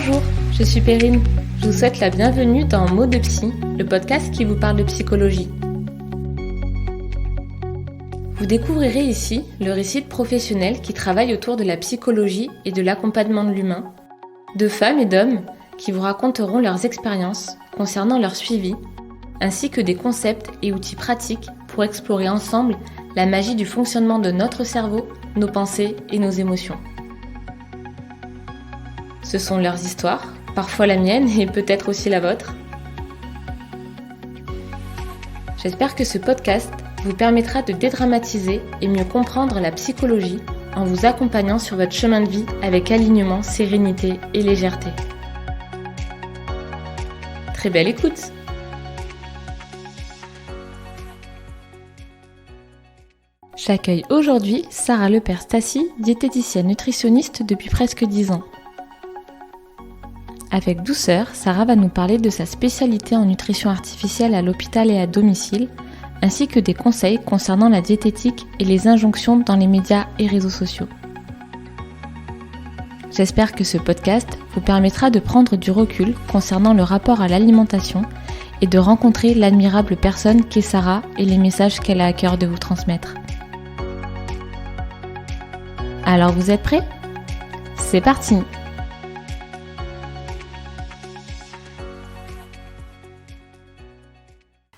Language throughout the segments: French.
Bonjour, je suis Perrine. Je vous souhaite la bienvenue dans Mots de Psy, le podcast qui vous parle de psychologie. Vous découvrirez ici le récit de professionnels qui travaillent autour de la psychologie et de l'accompagnement de l'humain, de femmes et d'hommes qui vous raconteront leurs expériences concernant leur suivi, ainsi que des concepts et outils pratiques pour explorer ensemble la magie du fonctionnement de notre cerveau, nos pensées et nos émotions. Ce sont leurs histoires, parfois la mienne et peut-être aussi la vôtre. J'espère que ce podcast vous permettra de dédramatiser et mieux comprendre la psychologie en vous accompagnant sur votre chemin de vie avec alignement, sérénité et légèreté. Très belle écoute! J'accueille aujourd'hui Sarah Lepers-Stacy, diététicienne nutritionniste depuis presque 10 ans. Avec douceur, Sarah va nous parler de sa spécialité en nutrition artificielle à l'hôpital et à domicile, ainsi que des conseils concernant la diététique et les injonctions dans les médias et réseaux sociaux. J'espère que ce podcast vous permettra de prendre du recul concernant le rapport à l'alimentation et de rencontrer l'admirable personne qu'est Sarah et les messages qu'elle a à cœur de vous transmettre. Alors vous êtes prêts ? C'est parti !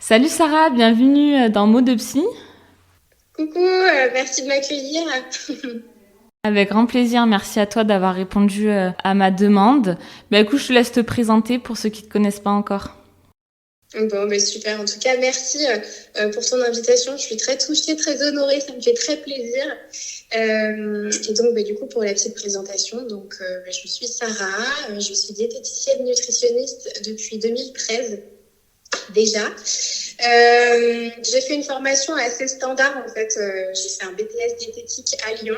Salut Sarah, bienvenue dans Mots de Psy. Coucou, merci de m'accueillir. Avec grand plaisir, merci à toi d'avoir répondu à ma demande. Écoute, je te laisse te présenter pour ceux qui ne te connaissent pas encore. Bon, super. En tout cas, merci pour ton invitation. Je suis très touchée, très honorée. Ça me fait très plaisir. Et donc, du coup, pour la petite présentation, je suis Sarah. Je suis diététicienne nutritionniste depuis 2013 déjà. J'ai fait une formation assez standard en fait. J'ai fait un BTS diététique à Lyon.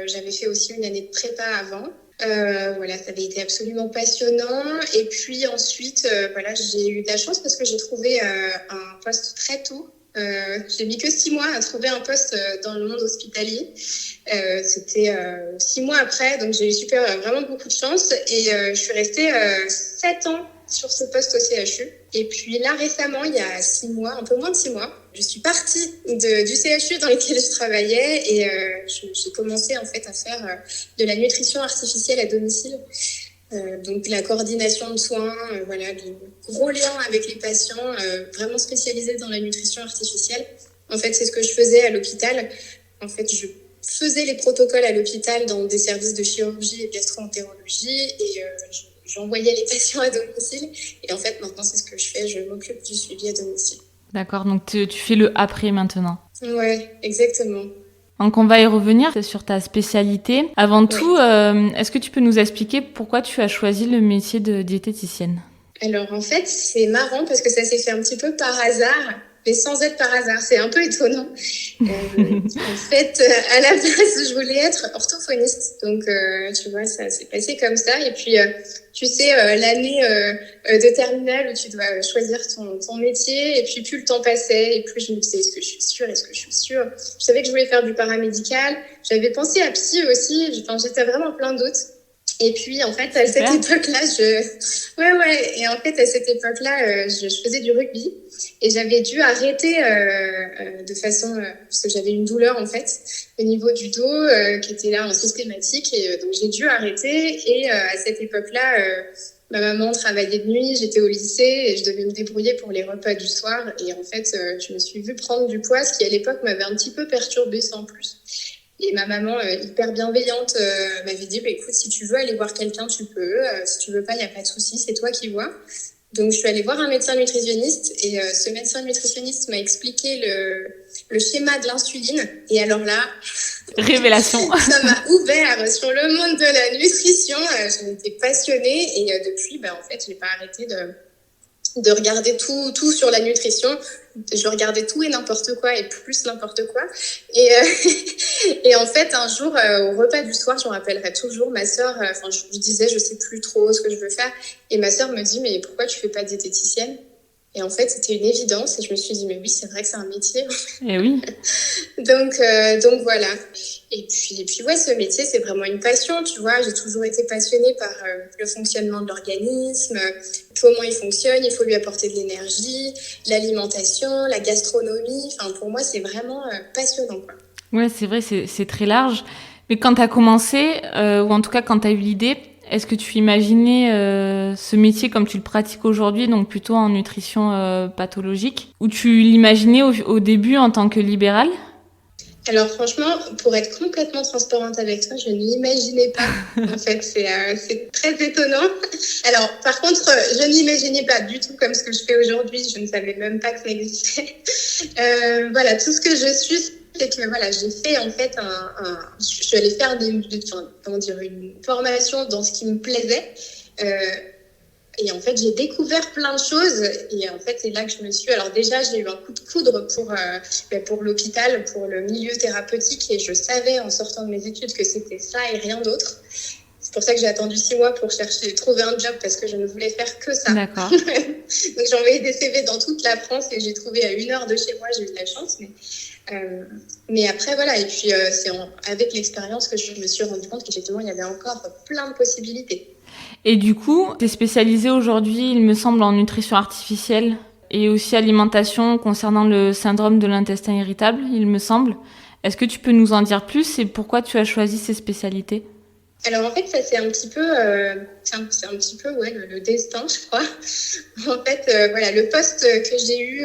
J'avais fait aussi une année de prépa avant. Ça avait été absolument passionnant. Et puis ensuite, j'ai eu de la chance parce que j'ai trouvé un poste très tôt. J'ai mis que 6 mois à trouver un poste dans le monde hospitalier. C'était 6 mois après, donc j'ai eu vraiment beaucoup de chance. Et je suis restée 7 ans sur ce poste au CHU. Et puis là, récemment, il y a 6 mois, un peu moins de 6 mois, je suis partie du CHU dans lequel je travaillais et j'ai commencé en fait à faire de la nutrition artificielle à domicile. Donc la coordination de soins, du gros lien avec les patients, vraiment spécialisés dans la nutrition artificielle. En fait, c'est ce que je faisais à l'hôpital. En fait, je faisais les protocoles à l'hôpital dans des services de chirurgie et de gastro-entérologie et j'envoyais les patients à domicile. Et en fait, maintenant, c'est ce que je fais. Je m'occupe du suivi à domicile. D'accord, donc tu fais le après maintenant. Ouais, exactement. Donc on va y revenir sur ta spécialité. Avant tout, est-ce que tu peux nous expliquer pourquoi tu as choisi le métier de diététicienne ? Alors en fait, c'est marrant parce que ça s'est fait un petit peu par hasard, mais sans être par hasard. C'est un peu étonnant. En fait, à la base, je voulais être orthophoniste. Donc, tu vois, ça s'est passé comme ça. Et puis, tu sais, l'année de terminale où tu dois choisir ton métier. Et puis, plus le temps passait, et plus je me disais, est-ce que je suis sûre ? Je savais que je voulais faire du paramédical. J'avais pensé à psy aussi. J'étais vraiment plein d'autres. Et puis, en fait, à cette époque-là, je faisais du rugby et j'avais dû arrêter de façon parce que j'avais une douleur en fait au niveau du dos qui était là en systématique et donc j'ai dû arrêter et à cette époque-là, ma maman travaillait de nuit, j'étais au lycée et je devais me débrouiller pour les repas du soir et en fait, je me suis vue prendre du poids, ce qui à l'époque m'avait un petit peu perturbée sans plus. Et ma maman, hyper bienveillante, m'avait dit écoute, si tu veux aller voir quelqu'un, tu peux. Si tu veux pas, il n'y a pas de souci, c'est toi qui vois. Donc, je suis allée voir un médecin nutritionniste et ce médecin nutritionniste m'a expliqué le schéma de l'insuline. Et alors là, révélation. Ça m'a ouvert sur le monde de la nutrition. J'en étais passionnée et depuis, en fait, je n'ai pas arrêté de regarder tout sur la nutrition. Je regardais tout et n'importe quoi et plus n'importe quoi. Et en fait, un jour, au repas du soir, je me rappellerai toujours, ma sœur, je lui disais, je sais plus trop ce que je veux faire. Et ma sœur me dit, mais pourquoi tu fais pas diététicienne ? Et en fait, c'était une évidence. Et je me suis dit, mais oui, c'est vrai que c'est un métier. Eh oui. donc voilà. Et puis ouais, ce métier, c'est vraiment une passion, tu vois. J'ai toujours été passionnée par le fonctionnement de l'organisme, comment il fonctionne, il faut lui apporter de l'énergie, l'alimentation, la gastronomie. Enfin, pour moi, c'est vraiment passionnant, quoi. Ouais, c'est vrai, c'est très large. Mais quand tu as commencé, ou en tout cas quand tu as eu l'idée, est-ce que tu imaginais ce métier comme tu le pratiques aujourd'hui, donc plutôt en nutrition pathologique, ou tu l'imaginais au début en tant que libérale? Alors franchement, pour être complètement transparente avec toi, je ne l'imaginais pas. En fait, c'est très étonnant. Alors par contre, je ne l'imaginais pas du tout comme ce que je fais aujourd'hui. Je ne savais même pas que ça existait. Voilà, tout ce que je suis, c'est que voilà, j'ai fait en fait je suis allée faire une formation dans ce qui me plaisait. Et en fait, j'ai découvert plein de choses. Et en fait, c'est là que je me suis... Alors déjà, j'ai eu un coup de foudre pour l'hôpital, pour le milieu thérapeutique. Et je savais en sortant de mes études que c'était ça et rien d'autre. C'est pour ça que j'ai attendu 6 mois pour trouver un job parce que je ne voulais faire que ça. D'accord. Donc j'ai envoyé des CV dans toute la France et j'ai trouvé à 1 heure de chez moi. J'ai eu de la chance. Mais après, voilà. Et puis, avec l'expérience que je me suis rendu compte qu'effectivement, il y avait encore plein de possibilités. Et du coup, tu es spécialisée aujourd'hui, il me semble, en nutrition artificielle et aussi alimentation concernant le syndrome de l'intestin irritable, il me semble. Est-ce que tu peux nous en dire plus et pourquoi tu as choisi ces spécialités? Alors en fait, ça c'est un petit peu, ouais, le destin, je crois. En fait, voilà, le poste que j'ai eu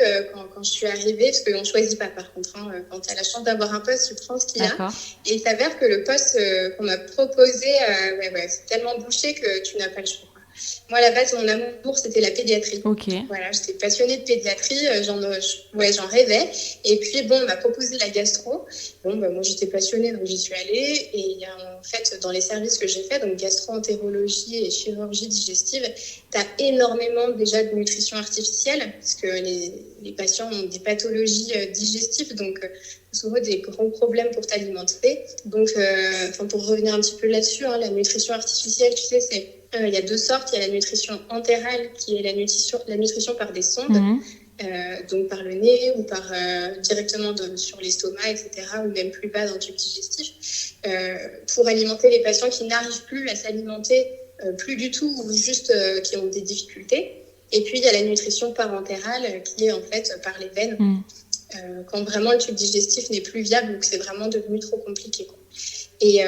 quand je suis arrivée, parce qu'on ne choisit pas par contre, hein, quand tu as la chance d'avoir un poste, tu prends ce qu'il y a. D'accord. Et il s'avère que le poste qu'on m'a proposé, c'est tellement bouché que tu n'as pas le choix. Moi, à la base, mon amour, c'était la pédiatrie. Ok. Voilà, j'étais passionnée de pédiatrie, j'en rêvais. Et puis, bon, on m'a proposé la gastro. Bon, moi, j'étais passionnée, donc j'y suis allée. Et il y a, en fait, dans les services que j'ai fait, donc gastro-entérologie et chirurgie digestive, tu as énormément déjà de nutrition artificielle, parce que les patients ont des pathologies digestives, donc souvent des gros problèmes pour t'alimenter. Donc, pour revenir un petit peu là-dessus, hein, la nutrition artificielle, tu sais, il y a 2 sortes. Il y a la nutrition entérale, qui est la nutrition par des sondes, donc par le nez ou directement sur l'estomac, etc., ou même plus bas dans le tube digestif, pour alimenter les patients qui n'arrivent plus à s'alimenter plus du tout ou juste qui ont des difficultés. Et puis, il y a la nutrition parentérale qui est en fait par les veines, quand vraiment le tube digestif n'est plus viable ou que c'est vraiment devenu trop compliqué, quoi. Et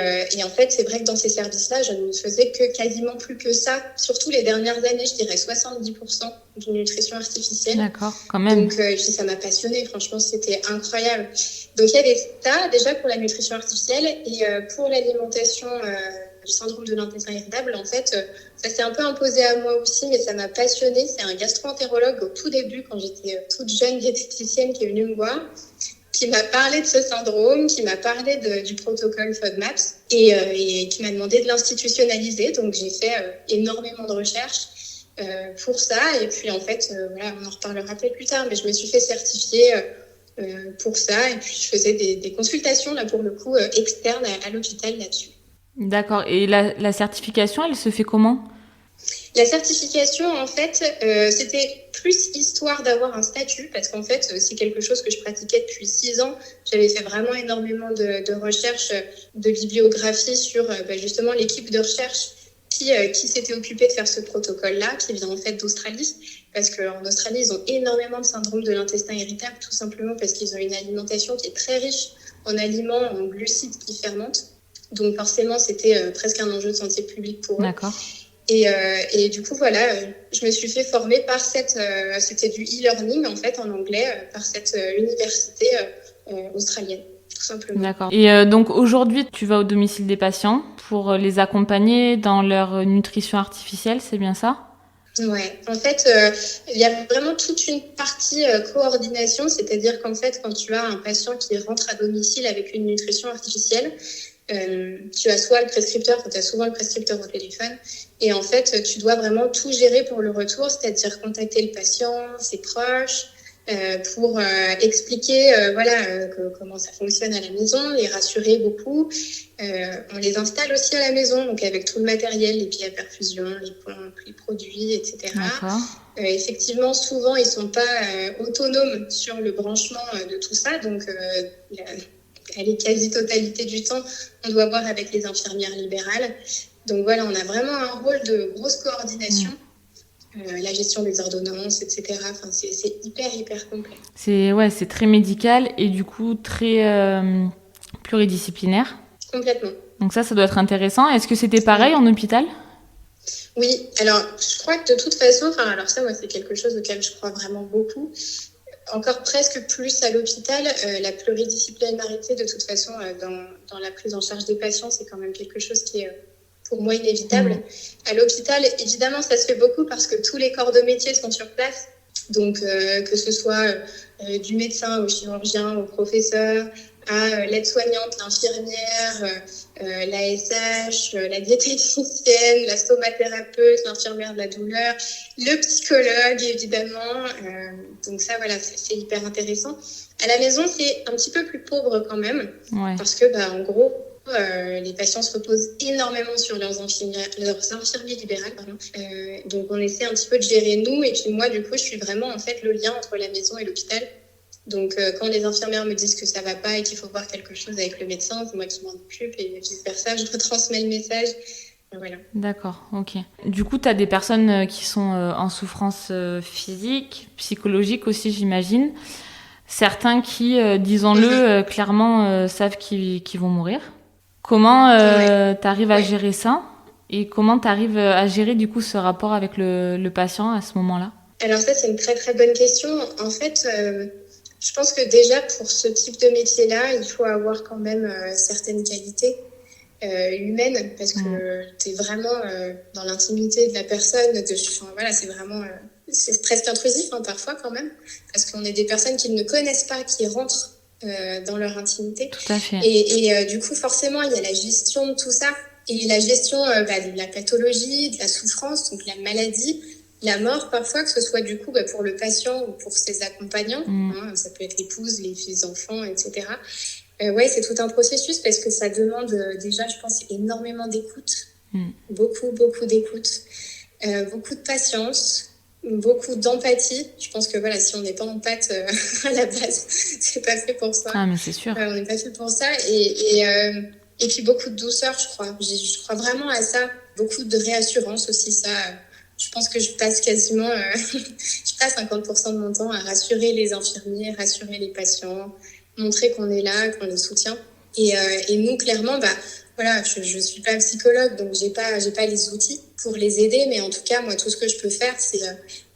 en fait, c'est vrai que dans ces services-là, je ne faisais que quasiment plus que ça. Surtout les dernières années, je dirais 70% de nutrition artificielle. D'accord, quand même. Donc, puis ça m'a passionnée. Franchement, c'était incroyable. Donc, il y avait ça déjà pour la nutrition artificielle. Et pour l'alimentation du syndrome de l'intestin irritable, en fait, ça s'est un peu imposé à moi aussi, mais ça m'a passionnée. C'est un gastro-entérologue au tout début, quand j'étais toute jeune diététicienne, qui est venue me voir, qui m'a parlé de ce syndrome, qui m'a parlé du protocole FODMAPS et qui m'a demandé de l'institutionnaliser. Donc, j'ai fait énormément de recherches pour ça. Et puis, en fait, voilà, on en reparlera peut-être plus tard, mais je me suis fait certifier pour ça. Et puis, je faisais des consultations, là, pour le coup, externes à l'hôpital là-dessus. D'accord. Et la certification, elle se fait comment ? La certification, en fait, c'était plus histoire d'avoir un statut, parce qu'en fait, c'est quelque chose que je pratiquais depuis 6 ans. J'avais fait vraiment énormément de recherches, de bibliographie sur justement l'équipe de recherche qui s'était occupée de faire ce protocole-là, qui vient en fait d'Australie, parce qu'en Australie, ils ont énormément de syndrome de l'intestin irritable, tout simplement parce qu'ils ont une alimentation qui est très riche en aliments, en glucides qui fermentent. Donc forcément, c'était presque un enjeu de santé publique pour eux. D'accord. Et du coup, voilà, je me suis fait former par c'était du e-learning en fait en anglais, par cette université australienne, tout simplement. D'accord. Et donc aujourd'hui, tu vas au domicile des patients pour les accompagner dans leur nutrition artificielle, c'est bien ça ? Ouais, en fait, il y a vraiment toute une partie coordination, c'est-à-dire qu'en fait, quand tu as un patient qui rentre à domicile avec une nutrition artificielle, tu as soit le prescripteur, tu as souvent le prescripteur au téléphone, et en fait, tu dois vraiment tout gérer pour le retour, c'est-à-dire contacter le patient, ses proches, pour expliquer comment ça fonctionne à la maison, les rassurer beaucoup. On les installe aussi à la maison, donc avec tout le matériel, les pieds à perfusion, les pompes, les produits, etc. D'accord. Effectivement, souvent, ils sont pas autonomes sur le branchement de tout ça, donc à la quasi-totalité du temps, on doit voir avec les infirmières libérales. Donc voilà, on a vraiment un rôle de grosse coordination. La gestion des ordonnances, etc. Enfin, c'est hyper complet. C'est très médical et du coup très pluridisciplinaire. Complètement. Donc ça doit être intéressant. Est-ce que c'était pareil en hôpital ? Oui, alors je crois que de toute façon, alors ça, moi, c'est quelque chose auquel je crois vraiment beaucoup. Encore presque plus à l'hôpital, la pluridisciplinarité, de toute façon, dans la prise en charge des patients, c'est quand même quelque chose qui est pour moi inévitable. À l'hôpital, évidemment, ça se fait beaucoup parce que tous les corps de métier sont sur place. Donc, que ce soit du médecin au chirurgien, au professeur, à l'aide-soignante, l'infirmière, l'ASH, la diététicienne, la stomathérapeute, l'infirmière de la douleur, le psychologue, évidemment. Donc ça, voilà, c'est hyper intéressant. À la maison, c'est un petit peu plus pauvre quand même, parce que, en gros, les patients se reposent énormément sur leurs infirmiers libérales. Donc, on essaie un petit peu de gérer nous. Et puis moi, du coup, je suis vraiment en fait le lien entre la maison et l'hôpital. Donc, quand les infirmières me disent que ça va pas et qu'il faut voir quelque chose avec le médecin, c'est moi qui m'en occupe et vice-versa. Je retransmets le message. Voilà. D'accord, ok. Du coup, tu as des personnes qui sont en souffrance physique, psychologique aussi, j'imagine. Certains qui, disons-le, clairement savent qu'ils vont mourir. Comment tu arrives à gérer ça et comment tu arrives à gérer du coup ce rapport avec le patient à ce moment-là ? Alors ça, c'est une très très bonne question. En fait, je pense que déjà pour ce type de métier-là, il faut avoir quand même certaines qualités humaines parce que tu es vraiment dans l'intimité de la personne. C'est vraiment... c'est presque intrusif parfois quand même parce qu'on est des personnes qu'ils ne connaissent pas, qui rentrent dans leur intimité. Tout à fait. Et du coup, forcément, il y a la gestion de tout ça et la gestion de la pathologie, de la souffrance, donc la maladie, la mort parfois, que ce soit du coup pour le patient ou pour ses accompagnants. Ça peut être l'épouse, les enfants, etc. C'est tout un processus parce que ça demande déjà, je pense, énormément d'écoute. Beaucoup d'écoute. Beaucoup de patience. Beaucoup d'empathie. Je pense que si on n'est pas empathe à la base, c'est pas fait pour ça. Ah, mais c'est sûr. On n'est pas fait pour ça. Et puis beaucoup de douceur, je crois. Je crois vraiment à ça. Beaucoup de réassurance aussi, ça. Je pense que je passe quasiment... je passe 50% de mon temps à rassurer les infirmiers, rassurer les patients, montrer qu'on est là, qu'on les soutient. Et nous, clairement, je suis pas psychologue, donc j'ai pas les outils pour les aider, mais en tout cas, moi, tout ce que je peux faire, c'est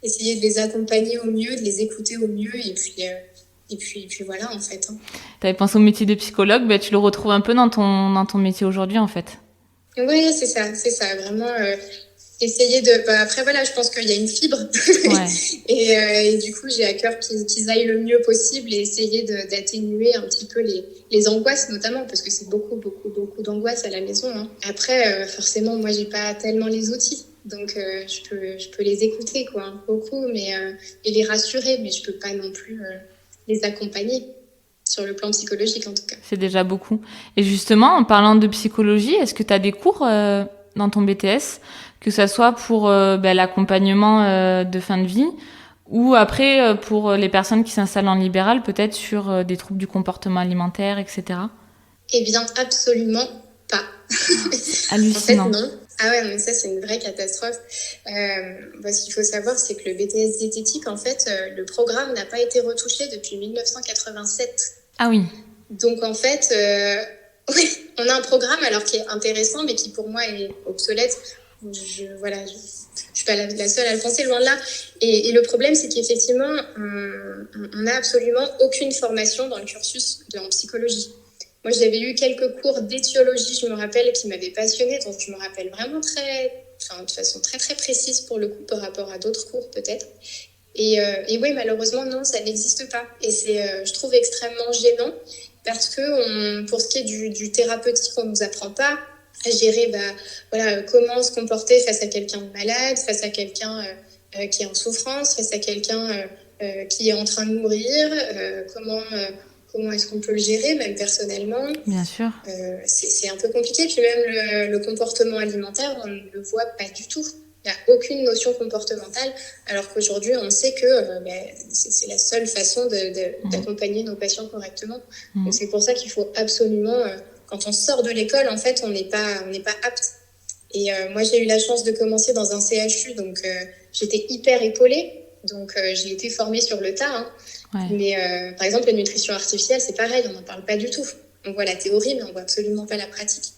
essayer de les accompagner au mieux, de les écouter au mieux, et puis voilà, en fait. Tu avais pensé au métier de psychologue, tu le retrouves un peu dans ton métier aujourd'hui, en fait. Oui, c'est ça, vraiment... essayer de... après, je pense qu'il y a une fibre. Et du coup, j'ai à cœur qu'ils aillent le mieux possible et essayer d'atténuer un petit peu les angoisses, notamment, parce que c'est beaucoup d'angoisse à la maison. Après, forcément, moi, j'ai pas tellement les outils. Donc, je peux les écouter, beaucoup, et les rassurer, mais je peux pas non plus les accompagner. Sur le plan psychologique, en tout cas. C'est déjà beaucoup. Et justement, en parlant de psychologie, est-ce que tu as des cours dans ton BTS, que ça soit pour l'accompagnement de fin de vie ou après pour les personnes qui s'installent en libéral, peut-être sur des troubles du comportement alimentaire, etc. Eh bien, absolument pas. Hallucinant. En fait, non. Ah ouais, mais ça, c'est une vraie catastrophe. Ce qu'il faut savoir, c'est que le BTS diététique, en fait, le programme n'a pas été retouché depuis 1987. Ah oui. Donc, en fait, on a un programme qui est intéressant, mais qui, pour moi, est obsolète. Je suis pas la seule à le penser, loin de là. Et le problème, c'est qu'effectivement, on n'a absolument aucune formation dans le cursus en psychologie. Moi, j'avais eu quelques cours d'étiologie, je me rappelle, qui m'avaient passionnée, donc je me rappelle vraiment de façon très, très précise pour le coup, par rapport à d'autres cours peut-être. Et oui, malheureusement, non, ça n'existe pas. Et c'est, je trouve, extrêmement gênant parce que pour ce qui est du thérapeutique, on ne nous apprend pas à gérer comment se comporter face à quelqu'un de malade, face à quelqu'un qui est en souffrance, face à quelqu'un qui est en train de mourir, comment est-ce qu'on peut le gérer, même personnellement. Bien sûr. C'est un peu compliqué. Puis même le comportement alimentaire, on ne le voit pas du tout. Il n'y a aucune notion comportementale, alors qu'aujourd'hui, on sait que c'est la seule façon d'accompagner nos patients correctement. Donc, c'est pour ça qu'il faut absolument, quand on sort de l'école, en fait, on n'est pas apte. Et moi, j'ai eu la chance de commencer dans un CHU, donc j'étais hyper épaulée. Donc, j'ai été formée sur le tas. Hein. Ouais. Mais par exemple, la nutrition artificielle, c'est pareil, on n'en parle pas du tout. On voit la théorie, mais on voit absolument pas la pratique.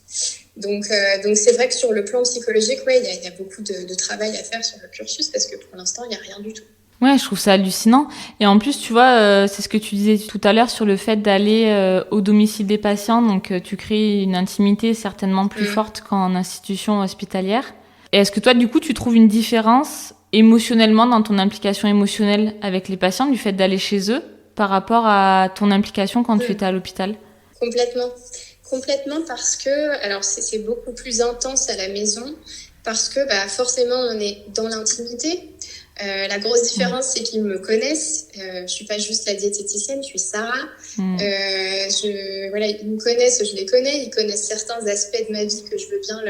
Donc c'est vrai que sur le plan psychologique, ouais, il y a beaucoup de travail à faire sur le cursus parce que pour l'instant, il n'y a rien du tout. Ouais, je trouve ça hallucinant. Et en plus, tu vois, c'est ce que tu disais tout à l'heure sur le fait d'aller au domicile des patients. Donc, tu crées une intimité certainement plus forte qu'en institution hospitalière. Et est-ce que toi, du coup, tu trouves une différence émotionnellement dans ton implication émotionnelle avec les patients du fait d'aller chez eux par rapport à ton implication quand tu étais à l'hôpital ? Complètement parce que, alors c'est beaucoup plus intense à la maison parce que forcément on est dans l'intimité. La grosse différence, c'est qu'ils me connaissent. Je suis pas juste la diététicienne, je suis Sarah. Ils me connaissent, je les connais. Ils connaissent certains aspects de ma vie que je veux bien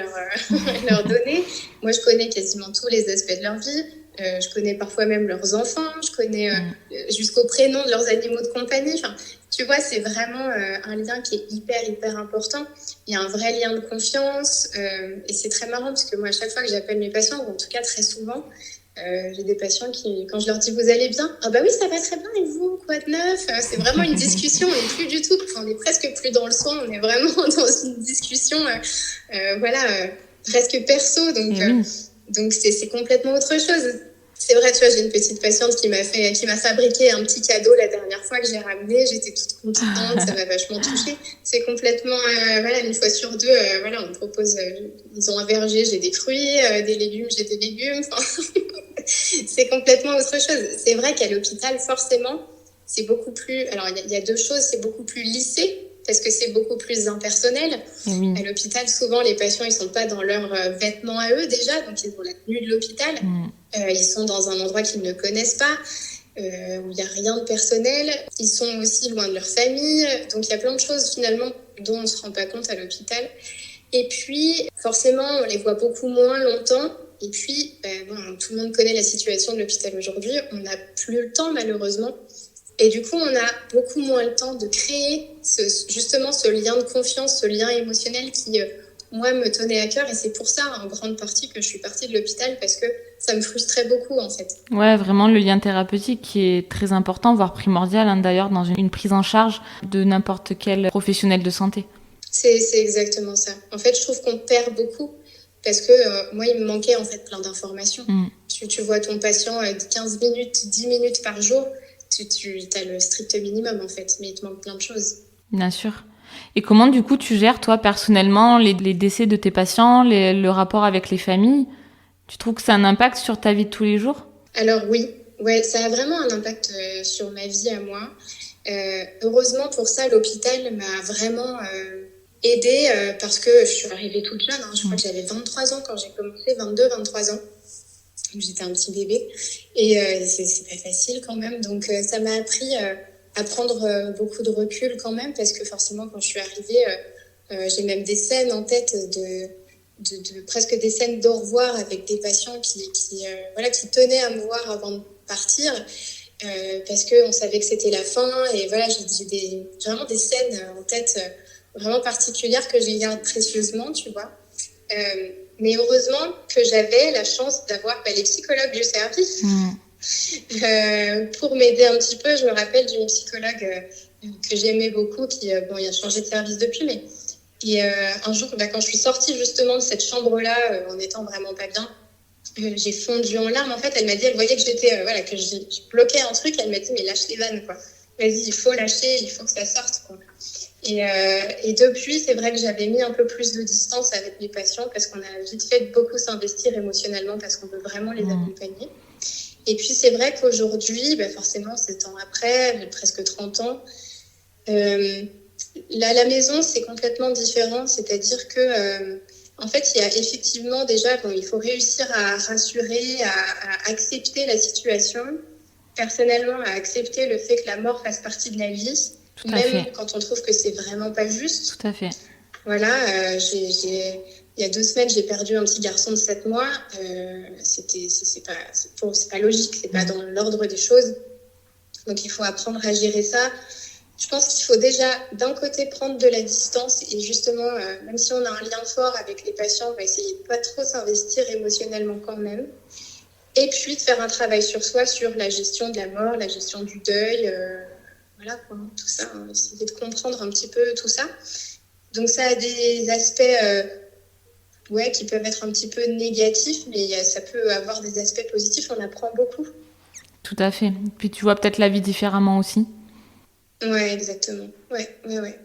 leur donner. Moi, je connais quasiment tous les aspects de leur vie. Je connais parfois même leurs enfants. Je connais jusqu'au prénom de leurs animaux de compagnie. Enfin, tu vois, c'est vraiment un lien qui est hyper important. Il y a un vrai lien de confiance. Et c'est très marrant parce que moi, à chaque fois que j'appelle mes patients, ou en tout cas très souvent, j'ai des patients qui, quand je leur dis vous allez bien, ah bah oui ça va très bien et vous quoi de neuf, c'est vraiment une discussion, on n'est plus du tout, on est presque plus dans le soin, on est vraiment dans une discussion presque perso, donc c'est complètement autre chose. C'est vrai, tu vois, j'ai une petite patiente qui m'a fabriqué un petit cadeau la dernière fois que j'ai ramené. J'étais toute contente, ça m'a vachement touchée. C'est complètement, une fois sur deux, on me propose, ils ont un verger, j'ai des fruits, des légumes, j'ai des légumes. Enfin, c'est complètement autre chose. C'est vrai qu'à l'hôpital, forcément, c'est beaucoup plus. Alors, il y a deux choses, c'est beaucoup plus lissé. Parce que c'est beaucoup plus impersonnel. Oui. À l'hôpital, souvent, les patients, ils sont pas dans leurs vêtements à eux déjà, donc ils ont la tenue de l'hôpital. Ils sont dans un endroit qu'ils ne connaissent pas, où il n'y a rien de personnel. Ils sont aussi loin de leur famille, donc il y a plein de choses finalement dont on ne se rend pas compte à l'hôpital. Et puis, forcément, on les voit beaucoup moins longtemps. Et puis, tout le monde connaît la situation de l'hôpital aujourd'hui. On n'a plus le temps, malheureusement. Et du coup, on a beaucoup moins le temps de créer justement ce lien de confiance, ce lien émotionnel qui, moi, me tenait à cœur. Et c'est pour ça, en grande partie, que je suis partie de l'hôpital parce que ça me frustrait beaucoup, en fait. Ouais, vraiment, le lien thérapeutique qui est très important, voire primordial, d'ailleurs, dans une prise en charge de n'importe quel professionnel de santé. C'est exactement ça. En fait, je trouve qu'on perd beaucoup parce que moi, il me manquait, en fait, plein d'informations. Tu vois ton patient 15 minutes, 10 minutes par jour. Tu as le strict minimum, en fait, mais il te manque plein de choses. Bien sûr. Et comment, du coup, tu gères, toi, personnellement, les décès de tes patients, le rapport avec les familles ? Tu trouves que ça a un impact sur ta vie de tous les jours ? Alors oui, ouais, ça a vraiment un impact sur ma vie à moi. Heureusement, pour ça, l'hôpital m'a vraiment aidée parce que je suis arrivée toute jeune. Je crois que j'avais 23 ans quand j'ai commencé, 22, 23 ans. J'étais un petit bébé et c'est pas facile quand même. Donc, ça m'a appris à prendre beaucoup de recul quand même parce que forcément, quand je suis arrivée, j'ai même des scènes en tête de presque des scènes d'au revoir avec des patients qui tenaient à me voir avant de partir parce qu'on savait que c'était la fin. Et voilà, j'ai vraiment des scènes en tête vraiment particulières que je garde précieusement, tu vois. Mais heureusement que j'avais la chance d'avoir les psychologues du service pour m'aider un petit peu. Je me rappelle d'une psychologue que j'aimais beaucoup qui il a changé de service depuis, mais un jour, quand je suis sortie justement de cette chambre-là en étant vraiment pas bien, j'ai fondu en larmes. En fait, elle m'a dit, elle voyait que j'étais que je bloquais un truc. Elle m'a dit, mais lâche les vannes, quoi. Vas-y, il faut lâcher, il faut que ça sorte, quoi. Et depuis, c'est vrai que j'avais mis un peu plus de distance avec mes patients parce qu'on a vite fait de beaucoup s'investir émotionnellement parce qu'on veut vraiment les accompagner. Et puis, c'est vrai qu'aujourd'hui, forcément, 7 ans après, j'ai presque 30 ans, la maison, c'est complètement différent. C'est-à-dire que, en fait, il y a effectivement déjà, il faut réussir à rassurer, à accepter la situation. personnellement à accepter le fait que la mort fasse partie de la vie, Tout à même fait. quand on trouve que c'est vraiment pas juste. Tout à fait. Voilà, il y a 2 semaines, j'ai perdu un petit garçon de 7 mois. C'est pas logique, c'est pas dans l'ordre des choses. Donc il faut apprendre à gérer ça. Je pense qu'il faut déjà, d'un côté, prendre de la distance et justement, même si on a un lien fort avec les patients, on va essayer de pas trop s'investir émotionnellement quand même. Et puis de faire un travail sur soi, sur la gestion de la mort, la gestion du deuil, voilà quoi, tout ça, hein, essayer de comprendre un petit peu tout ça. Donc ça a des aspects qui peuvent être un petit peu négatifs, mais ça peut avoir des aspects positifs, on apprend beaucoup. Tout à fait. Puis tu vois peut-être la vie différemment aussi. Ouais, exactement. Ouais,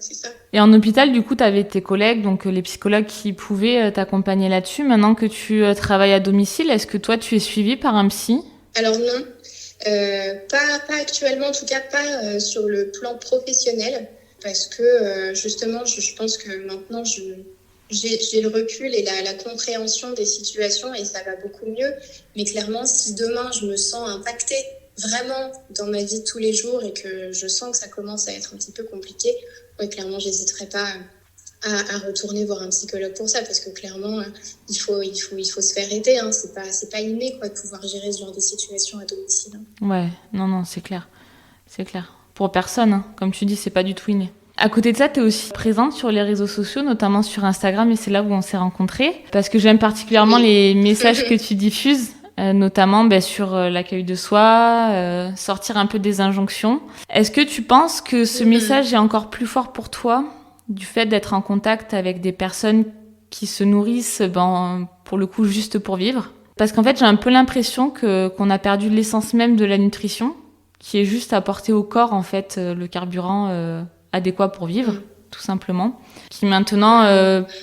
c'est ça. Et en hôpital, du coup, tu avais tes collègues, donc les psychologues qui pouvaient t'accompagner là-dessus. Maintenant que tu travailles à domicile, est-ce que toi, tu es suivie par un psy ? Alors non, pas actuellement, en tout cas pas sur le plan professionnel, parce que justement, je pense que maintenant, j'ai le recul et la compréhension des situations et ça va beaucoup mieux. Mais clairement, si demain, je me sens impactée vraiment dans ma vie de tous les jours et que je sens que ça commence à être un petit peu compliqué, ouais, clairement, j'hésiterai pas à retourner voir un psychologue pour ça, parce que clairement, il faut se faire aider, hein. C'est pas inné, quoi, de pouvoir gérer ce genre de situation à domicile. Hein. Ouais, non, c'est clair. C'est clair. Pour personne, hein. Comme tu dis, c'est pas du tout inné. À côté de ça, tu es aussi présente sur les réseaux sociaux, notamment sur Instagram, et c'est là où on s'est rencontrés. Parce que j'aime particulièrement les messages que tu diffuses, notamment sur l'accueil de soi, sortir un peu des injonctions. Est-ce que tu penses que ce message est encore plus fort pour toi, du fait d'être en contact avec des personnes qui se nourrissent, pour le coup, juste pour vivre ? Parce qu'en fait, j'ai un peu l'impression qu'on a perdu l'essence même de la nutrition, qui est juste apporter au corps, en fait, le carburant adéquat pour vivre, tout simplement, qui maintenant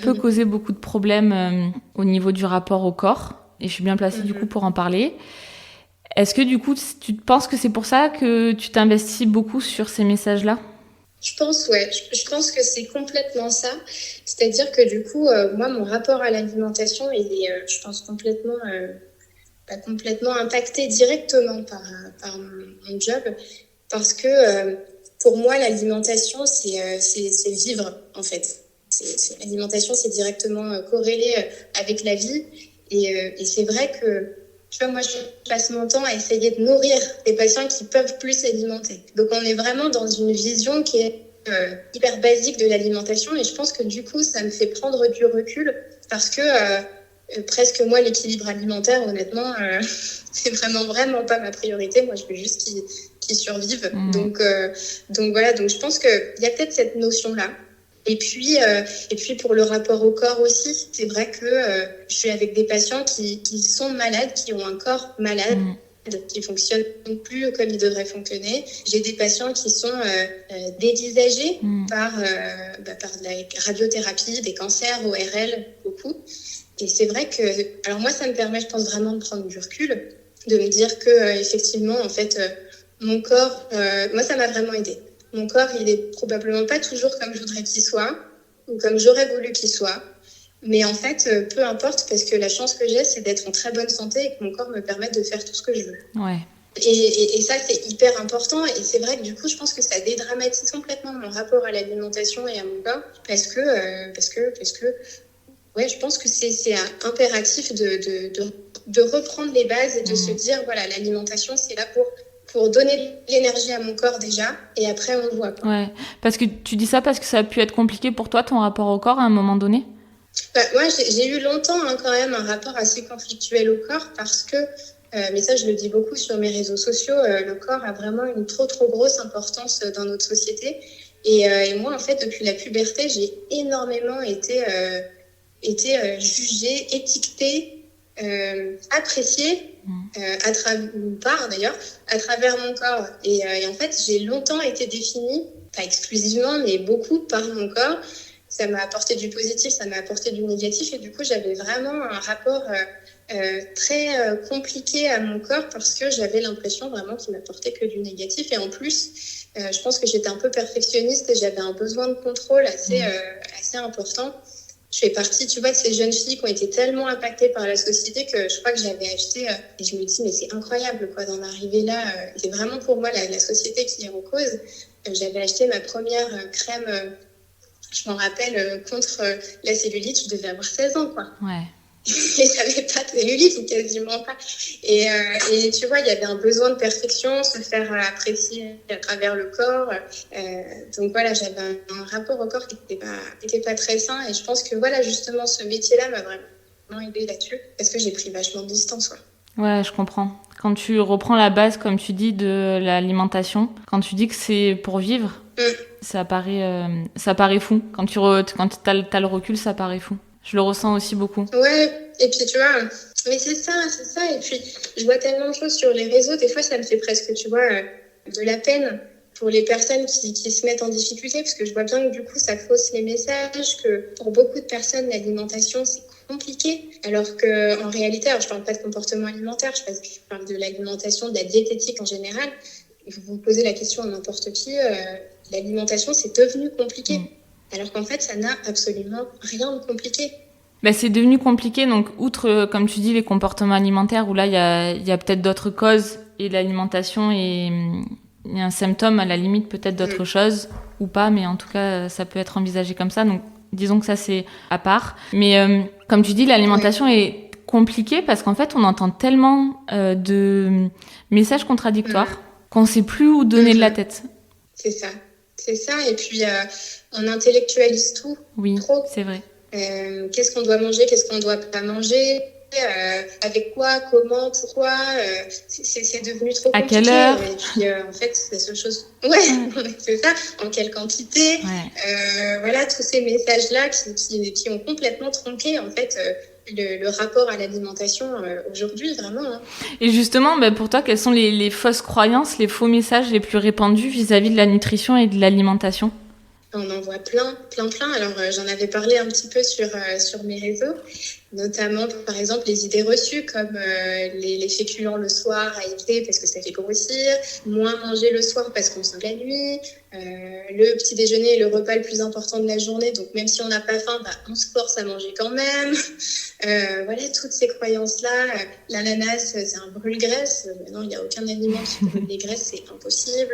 peut causer beaucoup de problèmes au niveau du rapport au corps. Et je suis bien placée, du coup, pour en parler. Est-ce que, du coup, tu penses que c'est pour ça que tu t'investis beaucoup sur ces messages-là ? Je pense, ouais. Je pense que c'est complètement ça. C'est-à-dire que, du coup, moi, mon rapport à l'alimentation, il est, je pense, complètement impacté directement par mon job. Parce que, pour moi, l'alimentation, c'est vivre, en fait. L'alimentation, c'est directement corrélé avec la vie. Et c'est vrai que, tu vois, moi, je passe mon temps à essayer de nourrir les patients qui peuvent plus s'alimenter. Donc, on est vraiment dans une vision qui est hyper basique de l'alimentation. Et je pense que, du coup, ça me fait prendre du recul parce que presque, moi, l'équilibre alimentaire, honnêtement, c'est vraiment pas ma priorité. Moi, je veux juste qu'ils survivent. Donc voilà. Donc, je pense qu'il y a peut-être cette notion-là. Et puis pour le rapport au corps aussi, c'est vrai que je suis avec des patients qui sont malades, qui ont un corps malade, qui fonctionne plus comme il devrait fonctionner. J'ai des patients qui sont dévisagés par de la radiothérapie, des cancers, ORL, beaucoup. Et c'est vrai que, alors moi, ça me permet, je pense, vraiment de prendre du recul, de me dire que effectivement, en fait, mon corps, moi, ça m'a vraiment aidée. Mon corps, il est probablement pas toujours comme je voudrais qu'il soit ou comme j'aurais voulu qu'il soit. Mais en fait, peu importe, parce que la chance que j'ai, c'est d'être en très bonne santé et que mon corps me permette de faire tout ce que je veux. Ouais. Et ça, c'est hyper important. Et c'est vrai que du coup, je pense que ça dédramatise complètement mon rapport à l'alimentation et à mon corps. Parce que ouais, je pense que c'est impératif de reprendre les bases et de se dire, voilà, l'alimentation, c'est là pour donner de l'énergie à mon corps déjà, et après on voit. Quoi. Ouais, parce que tu dis ça parce que ça a pu être compliqué pour toi, ton rapport au corps, à un moment donné ? Moi, j'ai eu longtemps quand même un rapport assez conflictuel au corps, parce que, mais ça je le dis beaucoup sur mes réseaux sociaux, le corps a vraiment une trop grosse importance dans notre société. Et moi, en fait, depuis la puberté, j'ai énormément été jugée, étiquetée, appréciée, à travers mon corps. Et en fait, j'ai longtemps été définie, pas exclusivement, mais beaucoup par mon corps. Ça m'a apporté du positif, ça m'a apporté du négatif. Et du coup, j'avais vraiment un rapport très compliqué à mon corps, parce que j'avais l'impression vraiment qu'il m'apportait que du négatif. Et en plus, je pense que j'étais un peu perfectionniste et j'avais un besoin de contrôle assez important. Je fais partie, tu vois, de ces jeunes filles qui ont été tellement impactées par la société que je crois que j'avais acheté, et je me dis, mais c'est incroyable, quoi, d'en arriver là. C'est vraiment pour moi la société qui est en cause. J'avais acheté ma première crème, je m'en rappelle, contre la cellulite, je devais avoir 16 ans, quoi. Ouais. Et j'avais pas de cellulite ou quasiment pas. Et tu vois, il y avait un besoin de perfection, se faire apprécier à travers le corps. Donc voilà, j'avais un rapport au corps qui était pas très sain. Et je pense que voilà, justement, ce métier-là m'a vraiment aidée là-dessus parce que j'ai pris vachement de distance. Ouais, je comprends. Quand tu reprends la base, comme tu dis, de l'alimentation, quand tu dis que c'est pour vivre, ça paraît fou. Quand t'as le recul, ça paraît fou. Je le ressens aussi beaucoup. Ouais, et puis tu vois, mais c'est ça. Et puis, je vois tellement de choses sur les réseaux. Des fois, ça me fait presque, tu vois, de la peine pour les personnes qui se mettent en difficulté, parce que je vois bien que du coup, ça fausse les messages, que pour beaucoup de personnes, l'alimentation, c'est compliqué, alors qu'en réalité, alors je parle pas de comportement alimentaire, je parle de l'alimentation, de la diététique en général. Vous vous posez la question à n'importe qui, l'alimentation, c'est devenu compliqué. Alors qu'en fait, ça n'a absolument rien de compliqué. Bah, c'est devenu compliqué, donc outre, comme tu dis, les comportements alimentaires, où là, il y a peut-être d'autres causes, et l'alimentation est un symptôme, à la limite, peut-être d'autre chose, ou pas, mais en tout cas, ça peut être envisagé comme ça, donc disons que ça, c'est à part. Mais comme tu dis, l'alimentation est compliquée, parce qu'en fait, on entend tellement de messages contradictoires qu'on sait plus où donner de la tête. C'est ça, et puis on intellectualise tout. Oui, trop. C'est vrai. Qu'est-ce qu'on doit manger, qu'est-ce qu'on doit pas manger, avec quoi, comment, pourquoi, c'est devenu trop compliqué. À quelle heure? Et puis en fait, la seule chose, c'est ça, en quelle quantité, voilà, tous ces messages-là qui ont complètement tronqué en fait le rapport à l'alimentation aujourd'hui, vraiment. Hein. Et justement, pour toi, quelles sont les fausses croyances, les faux messages les plus répandus vis-à-vis de la nutrition et de l'alimentation? On en voit plein. Alors, j'en avais parlé un petit peu sur mes réseaux, notamment, par exemple, les idées reçues comme les féculents le soir à éviter parce que ça fait grossir, moins manger le soir parce qu'on sent la nuit, le petit déjeuner est le repas le plus important de la journée, donc même si on n'a pas faim, on se force à manger quand même. Voilà, toutes ces croyances-là. L'ananas, c'est un brûle-graisse. Non, il n'y a aucun aliment qui brûle les graisses, c'est impossible.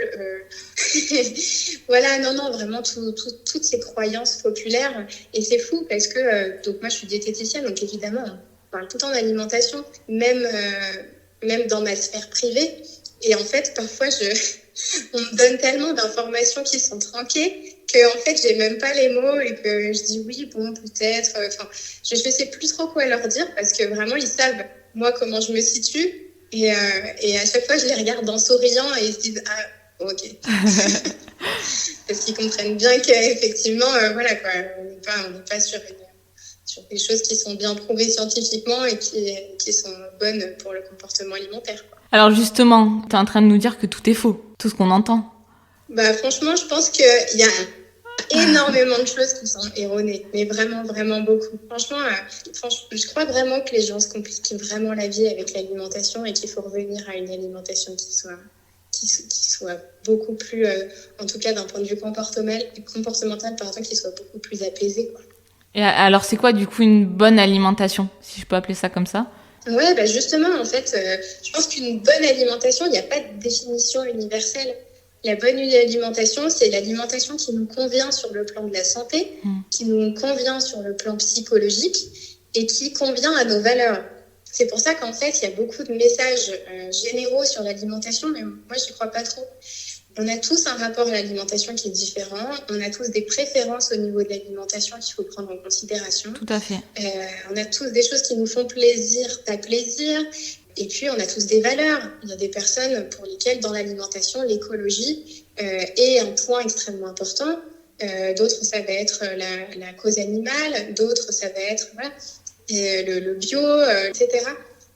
Voilà, non, vraiment toutes ces croyances populaires. Et c'est fou parce que, donc moi je suis diététicienne, donc évidemment, on parle tout le temps d'alimentation, même dans ma sphère privée. Et en fait, parfois, on me donne tellement d'informations qui sont tronquées que en fait j'ai même pas les mots et que je dis oui, bon, peut-être, je sais plus trop quoi leur dire parce que vraiment ils savent moi comment je me situe et à chaque fois je les regarde en souriant et ils se disent ok. Parce qu'ils comprennent bien qu'effectivement voilà quoi, on n'est pas sur des choses qui sont bien prouvées scientifiquement et qui sont bonnes pour le comportement alimentaire, quoi. Alors justement, tu es en train de nous dire que tout est faux, tout ce qu'on entend. Franchement, je pense qu'il y a énormément de choses qui sont erronées, mais vraiment, vraiment beaucoup. Franchement, je crois vraiment que les gens se compliquent vraiment la vie avec l'alimentation et qu'il faut revenir à une alimentation qui soit beaucoup plus, en tout cas d'un point de vue comportemental, qui soit beaucoup plus apaisée, quoi. Et alors, c'est quoi du coup une bonne alimentation, si je peux appeler ça comme ça? Ouais, justement, en fait, je pense qu'une bonne alimentation, il n'y a pas de définition universelle. La bonne alimentation, c'est l'alimentation qui nous convient sur le plan de la santé, qui nous convient sur le plan psychologique et qui convient à nos valeurs. C'est pour ça qu'en fait, il y a beaucoup de messages généraux sur l'alimentation, mais moi, je n'y crois pas trop. On a tous un rapport à l'alimentation qui est différent. On a tous des préférences au niveau de l'alimentation qu'il faut prendre en considération. Tout à fait. On a tous des choses qui nous font plaisir, pas plaisir. Et puis, on a tous des valeurs. Il y a des personnes pour lesquelles, dans l'alimentation, l'écologie est un point extrêmement important. D'autres, ça va être la cause animale. D'autres, ça va être le bio, etc.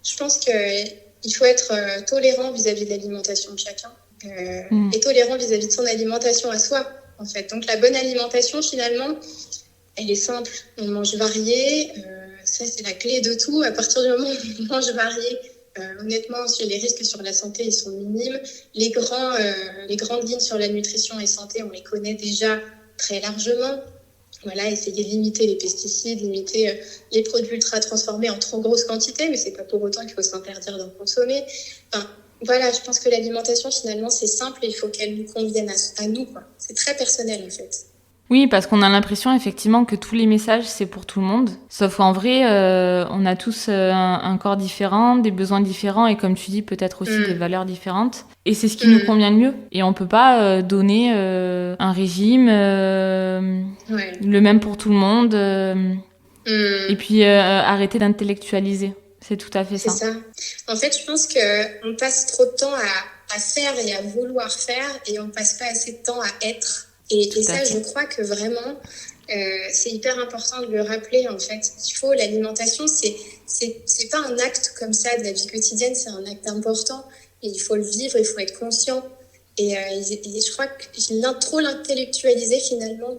Je pense qu'il faut être tolérant vis-à-vis de l'alimentation de chacun. Et tolérant vis-à-vis de son alimentation à soi, en fait. Donc, la bonne alimentation, finalement, elle est simple. On mange varié. Ça, c'est la clé de tout. À partir du moment où on mange varié, honnêtement, les risques sur la santé, ils sont minimes. Les grandes lignes sur la nutrition et santé, on les connaît déjà très largement. Voilà, essayer de limiter les pesticides, limiter les produits ultra transformés en trop grosse quantité, mais c'est pas pour autant qu'il faut s'interdire d'en consommer. Enfin, voilà, je pense que l'alimentation, finalement, c'est simple et il faut qu'elle nous convienne à nous, quoi. C'est très personnel, en fait. Oui, parce qu'on a l'impression effectivement que tous les messages, c'est pour tout le monde. Sauf qu'en vrai, on a tous un corps différent, des besoins différents et comme tu dis, peut-être aussi des valeurs différentes. Et c'est ce qui nous convient le mieux. Et on peut pas donner un régime le même pour tout le monde. Et puis arrêter d'intellectualiser. C'est tout à fait ça. C'est ça. En fait, je pense qu'on passe trop de temps à faire et à vouloir faire et on passe pas assez de temps à être. Et ça, je crois que vraiment, c'est hyper important de le rappeler, en fait. L'alimentation, c'est pas un acte comme ça de la vie quotidienne, c'est un acte important. Et il faut le vivre, il faut être conscient. Et je crois que trop l'intellectualiser, finalement,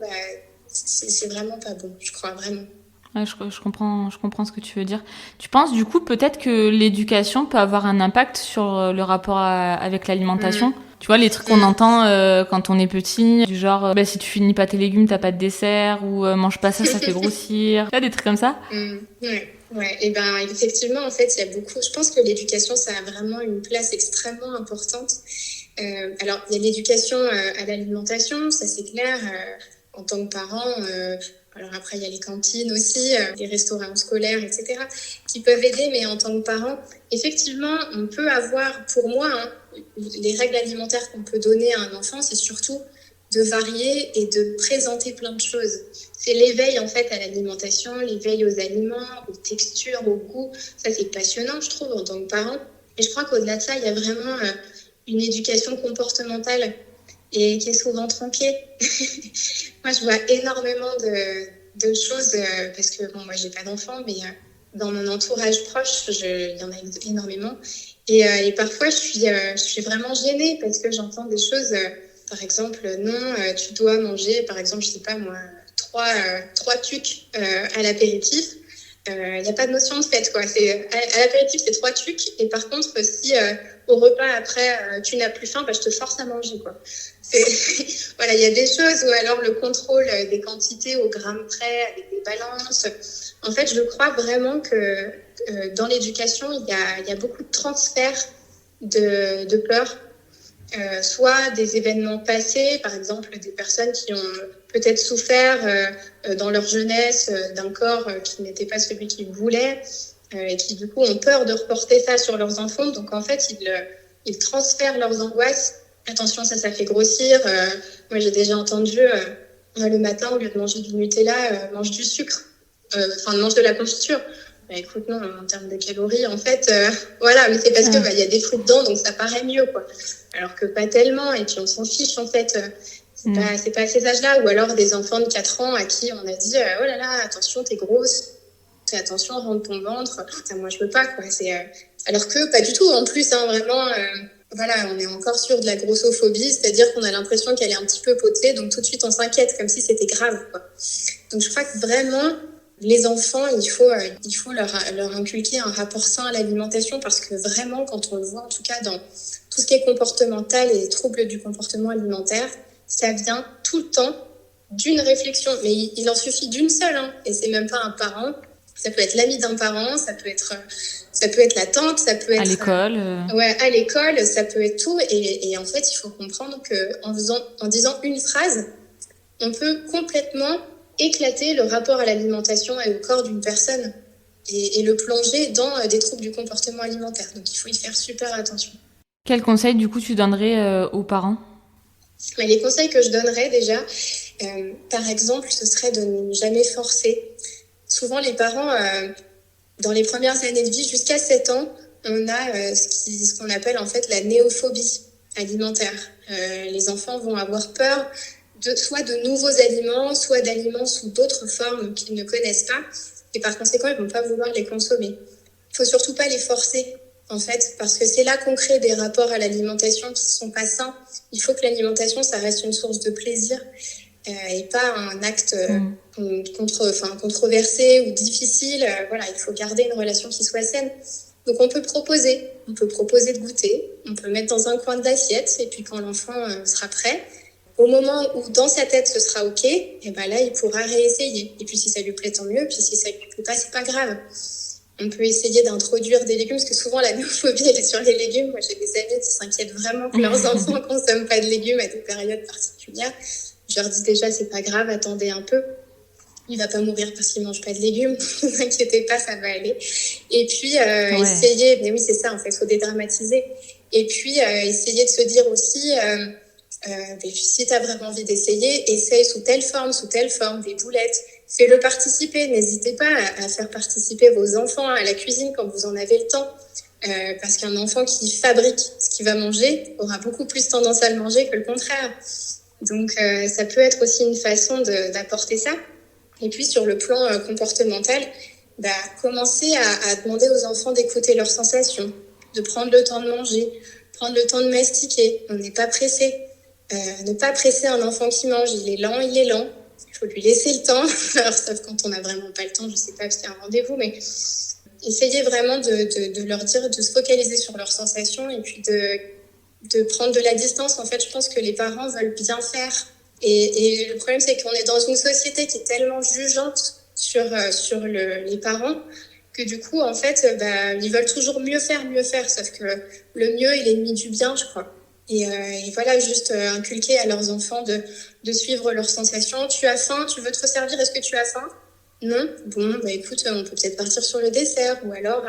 c'est vraiment pas bon, je crois, vraiment. Ouais, je comprends ce que tu veux dire. Tu penses, du coup, peut-être que l'éducation peut avoir un impact sur le rapport avec l'alimentation? Tu vois, les trucs qu'on entend quand on est petit, du genre, si tu finis pas tes légumes, t'as pas de dessert, ou mange pas ça, ça fait grossir. Tu vois, des trucs comme ça? Ouais. Et effectivement, en fait, il y a beaucoup. Je pense que l'éducation, ça a vraiment une place extrêmement importante. Alors, il y a l'éducation à l'alimentation, ça c'est clair, en tant que parent. Alors après, il y a les cantines aussi, les restaurants scolaires, etc., qui peuvent aider. Mais en tant que parent, effectivement, on peut avoir, pour moi, les règles alimentaires qu'on peut donner à un enfant, c'est surtout de varier et de présenter plein de choses. C'est l'éveil, en fait, à l'alimentation, l'éveil aux aliments, aux textures, aux goûts. Ça, c'est passionnant, je trouve, en tant que parent. Et je crois qu'au-delà de ça, il y a vraiment une éducation comportementale et qui est souvent tronquée. Moi, je vois énormément de choses, parce que, moi, j'ai pas d'enfants, mais dans mon entourage proche, il y en a énormément. Et parfois, je suis vraiment gênée parce que j'entends des choses, par exemple, non, tu dois manger, par exemple, je sais pas moi, trois tucs à l'apéritif. Il n'y a pas de notion de fête, quoi. À l'apéritif, c'est 3 tucs. Et par contre, si au repas après, tu n'as plus faim, je te force à manger, quoi. Voilà, il y a des choses, ou alors le contrôle des quantités au gramme près, avec des balances. En fait, je crois vraiment que dans l'éducation, il y a beaucoup de transferts de peur. Soit des événements passés, par exemple des personnes qui ont peut-être souffert dans leur jeunesse d'un corps qui n'était pas celui qu'ils voulaient et qui du coup ont peur de reporter ça sur leurs enfants. Donc en fait, ils transfèrent leurs angoisses. Attention, ça fait grossir. Moi, j'ai déjà entendu le matin, au lieu de manger du Nutella, mange du sucre. Mange de la confiture. Écoute, non, en termes de calories, en fait, voilà, mais c'est parce que y a des fruits dedans, donc ça paraît mieux, quoi. Alors que pas tellement, et puis on s'en fiche, en fait. C'est pas à ces âges-là. Ou alors des enfants de 4 ans à qui on a dit oh là là, attention, t'es grosse, fais attention, rentre ton ventre. Moi, je veux pas, quoi. Alors que pas du tout, en plus, vraiment. Voilà, on est encore sur de la grossophobie, c'est-à-dire qu'on a l'impression qu'elle est un petit peu potelée, donc tout de suite on s'inquiète, comme si c'était grave, quoi. Donc je crois que vraiment, les enfants, il faut leur inculquer un rapport sain à l'alimentation, parce que vraiment, quand on le voit, en tout cas dans tout ce qui est comportemental et les troubles du comportement alimentaire, ça vient tout le temps d'une réflexion. Mais il en suffit d'une seule, et c'est même pas un parent. Ça peut être l'ami d'un parent, ça peut être la tante, ça peut être... À l'école. Ouais, à l'école, ça peut être tout. Et en fait, il faut comprendre qu'en disant une phrase, on peut complètement éclater le rapport à l'alimentation et au corps d'une personne et le plonger dans des troubles du comportement alimentaire. Donc, il faut y faire super attention. Quels conseils, du coup, tu donnerais aux parents ? Les conseils que je donnerais déjà, par exemple, ce serait de ne jamais forcer. Souvent, les parents, dans les premières années de vie, jusqu'à 7 ans, on a ce qu'on appelle en fait la néophobie alimentaire. Les enfants vont avoir peur soit de nouveaux aliments, soit d'aliments sous d'autres formes qu'ils ne connaissent pas. Et par conséquent, ils ne vont pas vouloir les consommer. Il ne faut surtout pas les forcer, en fait, parce que c'est là qu'on crée des rapports à l'alimentation qui ne sont pas sains. Il faut que l'alimentation, ça reste une source de plaisir et pas un acte controversé ou difficile. Voilà, il faut garder une relation qui soit saine. Donc on peut proposer de goûter, on peut mettre dans un coin de l'assiette, et puis quand l'enfant sera prêt, Au moment où dans sa tête ce sera ok, et ben là il pourra réessayer. Et puis si ça lui plaît tant mieux, puis si ça lui plaît pas, c'est pas grave. On peut essayer d'introduire des légumes, parce que souvent la néophobie elle est sur les légumes. Moi j'ai des amis qui s'inquiètent vraiment que leurs enfants consomment pas de légumes à des périodes particulières. Je leur dis déjà c'est pas grave, attendez un peu. Il va pas mourir parce qu'il mange pas de légumes. Ne vous inquiétez pas, ça va aller. Et puis essayer, mais oui c'est ça en fait, faut dédramatiser. Et puis essayer de se dire aussi, si tu as vraiment envie d'essayer, essaye sous telle forme, des boulettes. Fais-le participer. N'hésitez pas à faire participer vos enfants à la cuisine quand vous en avez le temps. Parce qu'un enfant qui fabrique ce qu'il va manger aura beaucoup plus tendance à le manger que le contraire. Donc ça peut être aussi une façon d'apporter ça. Et puis sur le plan comportemental, commencer à demander aux enfants d'écouter leurs sensations, de prendre le temps de manger, prendre le temps de mastiquer. On n'est pas pressé. Ne pas presser un enfant qui mange, il est lent. Il faut lui laisser le temps. Alors, sauf quand on n'a vraiment pas le temps, je sais pas, parce qu'il y a un rendez-vous, mais essayez vraiment de leur dire de se focaliser sur leurs sensations et puis de prendre de la distance. En fait, je pense que les parents veulent bien faire. Et le problème, c'est qu'on est dans une société qui est tellement jugeante sur les parents que du coup, en fait, ils veulent toujours mieux faire. Sauf que le mieux est l'ennemi du bien, je crois. Et voilà, juste inculquer à leurs enfants de suivre leurs sensations. Tu as faim, tu veux te resservir, est-ce que tu as faim? Non? Bon, écoute, on peut peut-être partir sur le dessert. Ou alors,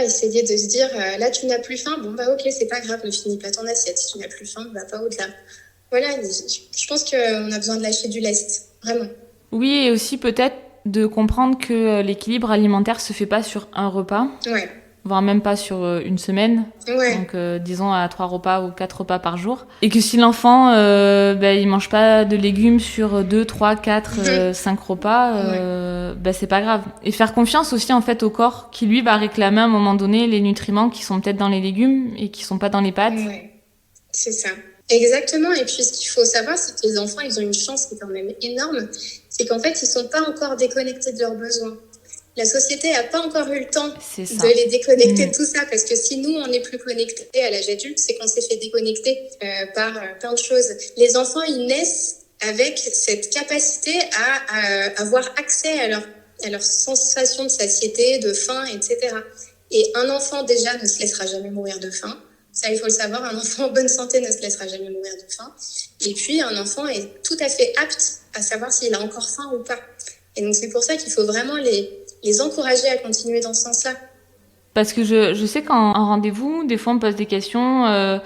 essayer de se dire, là, tu n'as plus faim? Bon, ok, c'est pas grave, ne finis pas ton assiette. Si tu n'as plus faim, va pas au-delà. Voilà, je pense qu'on a besoin de lâcher du lest, vraiment. Oui, et aussi peut-être de comprendre que l'équilibre alimentaire se fait pas sur un repas. Ouais. Voire même pas sur une semaine, donc disons à 3 repas ou 4 repas par jour. Et que si l'enfant, il mange pas de légumes sur 2, 3, 4, 5 repas, c'est pas grave. Et faire confiance aussi en fait au corps qui lui va réclamer à un moment donné les nutriments qui sont peut-être dans les légumes et qui sont pas dans les pâtes. Ouais, c'est ça. Exactement. Et puis ce qu'il faut savoir, c'est que les enfants, ils ont une chance qui est quand même énorme, c'est qu'en fait, ils sont pas encore déconnectés de leurs besoins. La société n'a pas encore eu le temps de les déconnecter de tout ça, parce que si nous, on n'est plus connectés à l'âge adulte, c'est qu'on s'est fait déconnecter par plein de choses. Les enfants, ils naissent avec cette capacité à avoir accès à leur sensation de satiété, de faim, etc. Et un enfant, déjà, ne se laissera jamais mourir de faim. Ça, il faut le savoir, un enfant en bonne santé ne se laissera jamais mourir de faim. Et puis, un enfant est tout à fait apte à savoir s'il a encore faim ou pas. Et donc, c'est pour ça qu'il faut vraiment les encourager à continuer dans ce sens-là. Parce que je sais qu'en rendez-vous, des fois on me pose des questions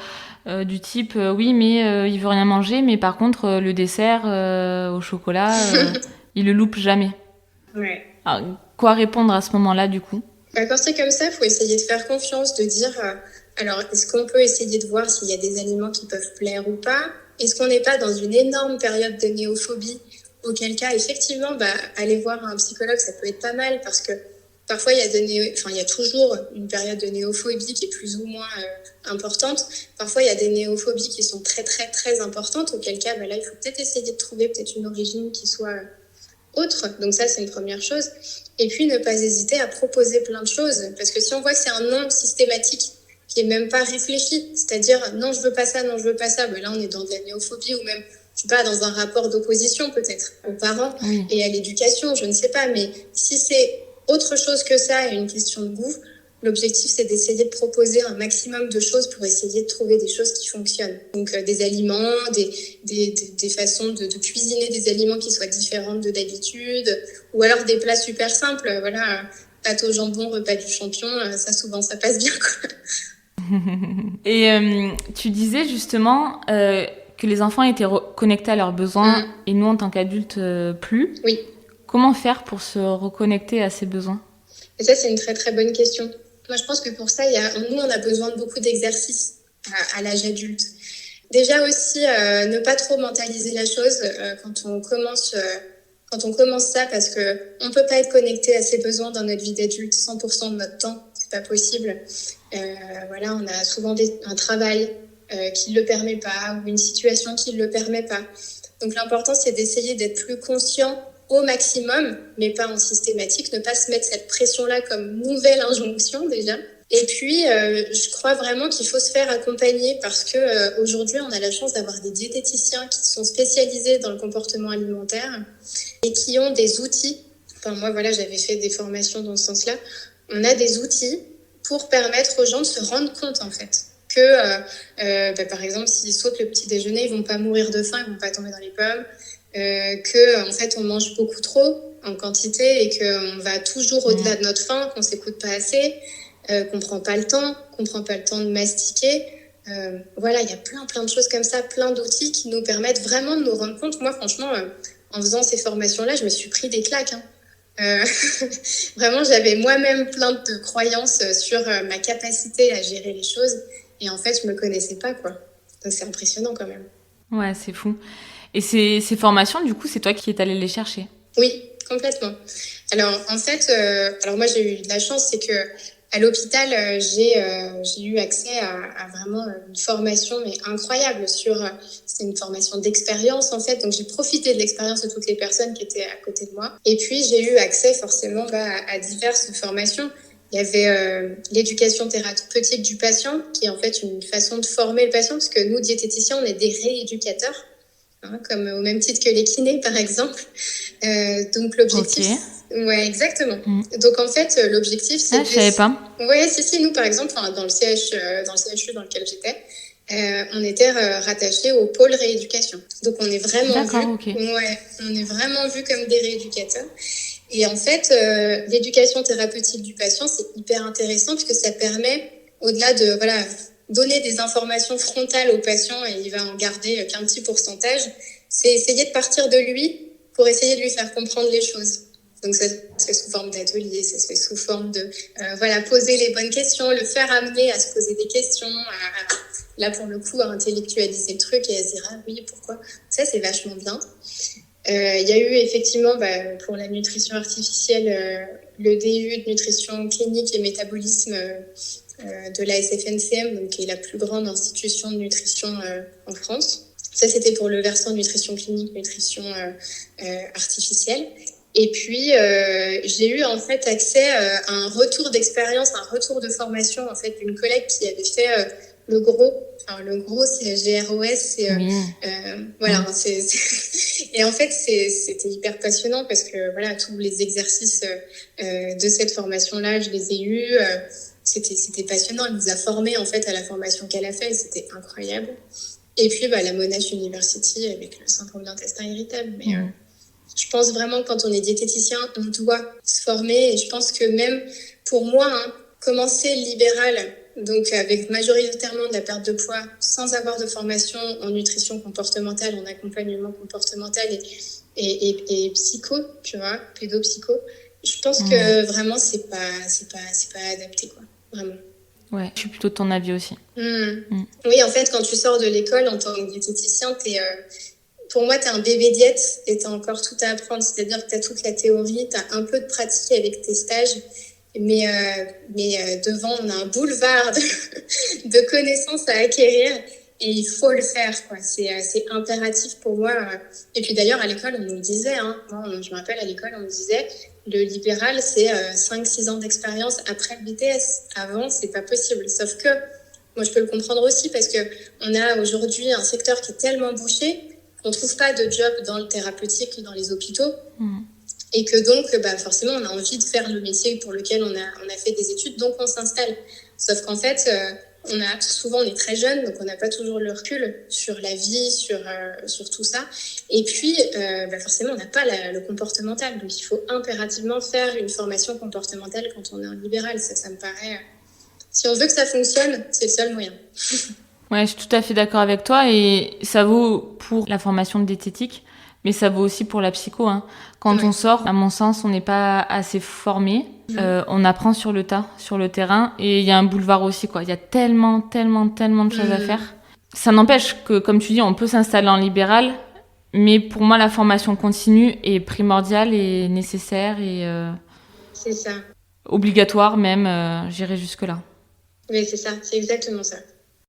du type oui mais il veut rien manger, mais par contre le dessert au chocolat, il le loupe jamais. Ouais. Alors, quoi répondre à ce moment-là du coup? Quand c'est comme ça, il faut essayer de faire confiance, de dire alors est-ce qu'on peut essayer de voir s'il y a des aliments qui peuvent plaire ou pas? Est-ce qu'on n'est pas dans une énorme période de néophobie? Auquel cas, effectivement, aller voir un psychologue, ça peut être pas mal parce que parfois, il y a toujours une période de néophobie qui est plus ou moins importante. Parfois, il y a des néophobies qui sont très, très, très importantes, auquel cas, là, il faut peut-être essayer de trouver peut-être une origine qui soit autre. Donc ça, c'est une première chose. Et puis, ne pas hésiter à proposer plein de choses. Parce que si on voit que c'est un non systématique qui est même pas réfléchi, c'est-à-dire non, je veux pas ça, là, on est dans de la néophobie ou même je sais pas, dans un rapport d'opposition peut-être aux parents et à l'éducation, je ne sais pas. Mais si c'est autre chose que ça et une question de goût, l'objectif, c'est d'essayer de proposer un maximum de choses pour essayer de trouver des choses qui fonctionnent. Donc, des aliments, des façons de cuisiner des aliments qui soient différentes de d'habitude, ou alors des plats super simples. Voilà, pâte au jambon, repas du champion, ça, souvent, ça passe bien, quoi. Et tu disais justement que les enfants étaient connectés à leurs besoins et nous, en tant qu'adultes, plus. Oui. Comment faire pour se reconnecter à ces besoins? Et ça, c'est une très, très bonne question. Moi, je pense que pour ça, nous, on a besoin de beaucoup d'exercices à l'âge adulte. Déjà aussi, ne pas trop mentaliser la chose quand on commence ça, parce qu'on ne peut pas être connecté à ses besoins dans notre vie d'adulte 100% de notre temps. C'est pas possible. On a souvent un travail qui ne le permet pas ou une situation qui ne le permet pas. Donc, l'important, c'est d'essayer d'être plus conscient au maximum, mais pas en systématique, ne pas se mettre cette pression-là comme nouvelle injonction déjà, Et puis, je crois vraiment qu'il faut se faire accompagner parce que aujourd'hui, on a la chance d'avoir des diététiciens qui sont spécialisés dans le comportement alimentaire et qui ont des outils. Enfin, moi, voilà, j'avais fait des formations dans ce sens-là. On a des outils pour permettre aux gens de se rendre compte, en fait, que, par exemple, s'ils sautent le petit déjeuner, ils vont pas mourir de faim, ils vont pas tomber dans les pommes. Que en fait, on mange beaucoup trop en quantité et qu'on va toujours au-delà de notre faim, qu'on s'écoute pas assez. Qu'on prend pas le temps de mastiquer. Voilà, il y a plein de choses comme ça, plein d'outils qui nous permettent vraiment de nous rendre compte. Moi, franchement, en faisant ces formations-là, je me suis pris des claques. Vraiment, j'avais moi-même plein de croyances sur ma capacité à gérer les choses. Et en fait, je me connaissais pas, quoi. Donc, c'est impressionnant quand même. Ouais, c'est fou. Et ces formations, du coup, c'est toi qui es allée les chercher? Oui, complètement. Alors, en fait, moi, j'ai eu de la chance, c'est que à l'hôpital, j'ai eu accès à vraiment une formation mais incroyable c'était une formation d'expérience en fait, donc j'ai profité de l'expérience de toutes les personnes qui étaient à côté de moi. Et puis j'ai eu accès forcément à diverses formations. Il y avait l'éducation thérapeutique du patient, qui est en fait une façon de former le patient, parce que nous, diététiciens, on est des rééducateurs, comme au même titre que les kinés, par exemple. Donc l'objectif... Okay. Ouais, exactement. Donc en fait, l'objectif, c'est... je savais pas. Ouais, si, nous, par exemple, dans le CHU dans lequel j'étais, on était rattachés au pôle rééducation. Donc on est vraiment on est vraiment vus comme des rééducateurs. Et en fait, l'éducation thérapeutique du patient, c'est hyper intéressant puisque ça permet, au-delà de donner des informations frontales au patient et il va en garder qu'un petit pourcentage, c'est essayer de partir de lui pour essayer de lui faire comprendre les choses. Donc ça se fait sous forme d'atelier, ça se fait sous forme de poser les bonnes questions, le faire amener à se poser des questions, là pour le coup à intellectualiser le truc et à se dire ah oui pourquoi. Ça c'est vachement bien. Il y a eu effectivement pour la nutrition artificielle le DU de nutrition clinique et métabolisme de la SFNCM, donc qui est la plus grande institution de nutrition en France. Ça c'était pour le versant nutrition clinique, nutrition artificielle. Et puis, j'ai eu en fait accès à un retour d'expérience, un retour de formation en fait d'une collègue qui avait fait le gros, c'est GROS. Et en fait, c'était hyper passionnant parce que tous les exercices de cette formation-là, je les ai eus. C'était passionnant. Elle nous a formés en fait à la formation qu'elle a faite. C'était incroyable. Et puis, la Monash University avec le syndrome d'intestin irritable. Mais je pense vraiment que quand on est diététicien, on doit se former. Et je pense que même pour moi, commencer libéral, donc avec majoritairement de la perte de poids, sans avoir de formation en nutrition comportementale, en accompagnement comportemental et psycho, tu vois, pédopsycho, je pense que vraiment c'est pas adapté, quoi, vraiment. Ouais, je suis plutôt de ton avis aussi. Oui, en fait, quand tu sors de l'école en tant que diététicien, pour moi, tu es un bébé diète et tu as encore tout à apprendre. C'est-à-dire que tu as toute la théorie, tu as un peu de pratique avec tes stages, mais devant, on a un boulevard de connaissances à acquérir et il faut le faire, quoi. C'est impératif pour moi. Et puis d'ailleurs, à l'école, on nous le disait. Moi, je me rappelle, à l'école, on me disait le libéral, c'est 5-6 ans d'expérience après le BTS. Avant, c'est pas possible. Sauf que moi, je peux le comprendre aussi parce qu'on a aujourd'hui un secteur qui est tellement bouché qu'on ne trouve pas de job dans le thérapeutique, dans les hôpitaux. Et que donc, forcément, on a envie de faire le métier pour lequel on a fait des études, donc on s'installe. Sauf qu'en fait, souvent on est très jeune, donc on n'a pas toujours le recul sur la vie, sur tout ça. Et puis, forcément, on n'a pas le comportemental. Donc il faut impérativement faire une formation comportementale quand on est en libéral. Ça me paraît... Si on veut que ça fonctionne, c'est le seul moyen. Ouais, je suis tout à fait d'accord avec toi et ça vaut pour la formation de diététique, mais ça vaut aussi pour la psycho. Quand on sort, à mon sens, on n'est pas assez formé. On apprend sur le tas, sur le terrain, et il y a un boulevard aussi, quoi. Il y a tellement de choses à faire. Ça n'empêche que, comme tu dis, on peut s'installer en libéral, mais pour moi, la formation continue est primordiale et nécessaire et c'est ça. Obligatoire même. J'irai jusque là. Oui, c'est ça. C'est exactement ça.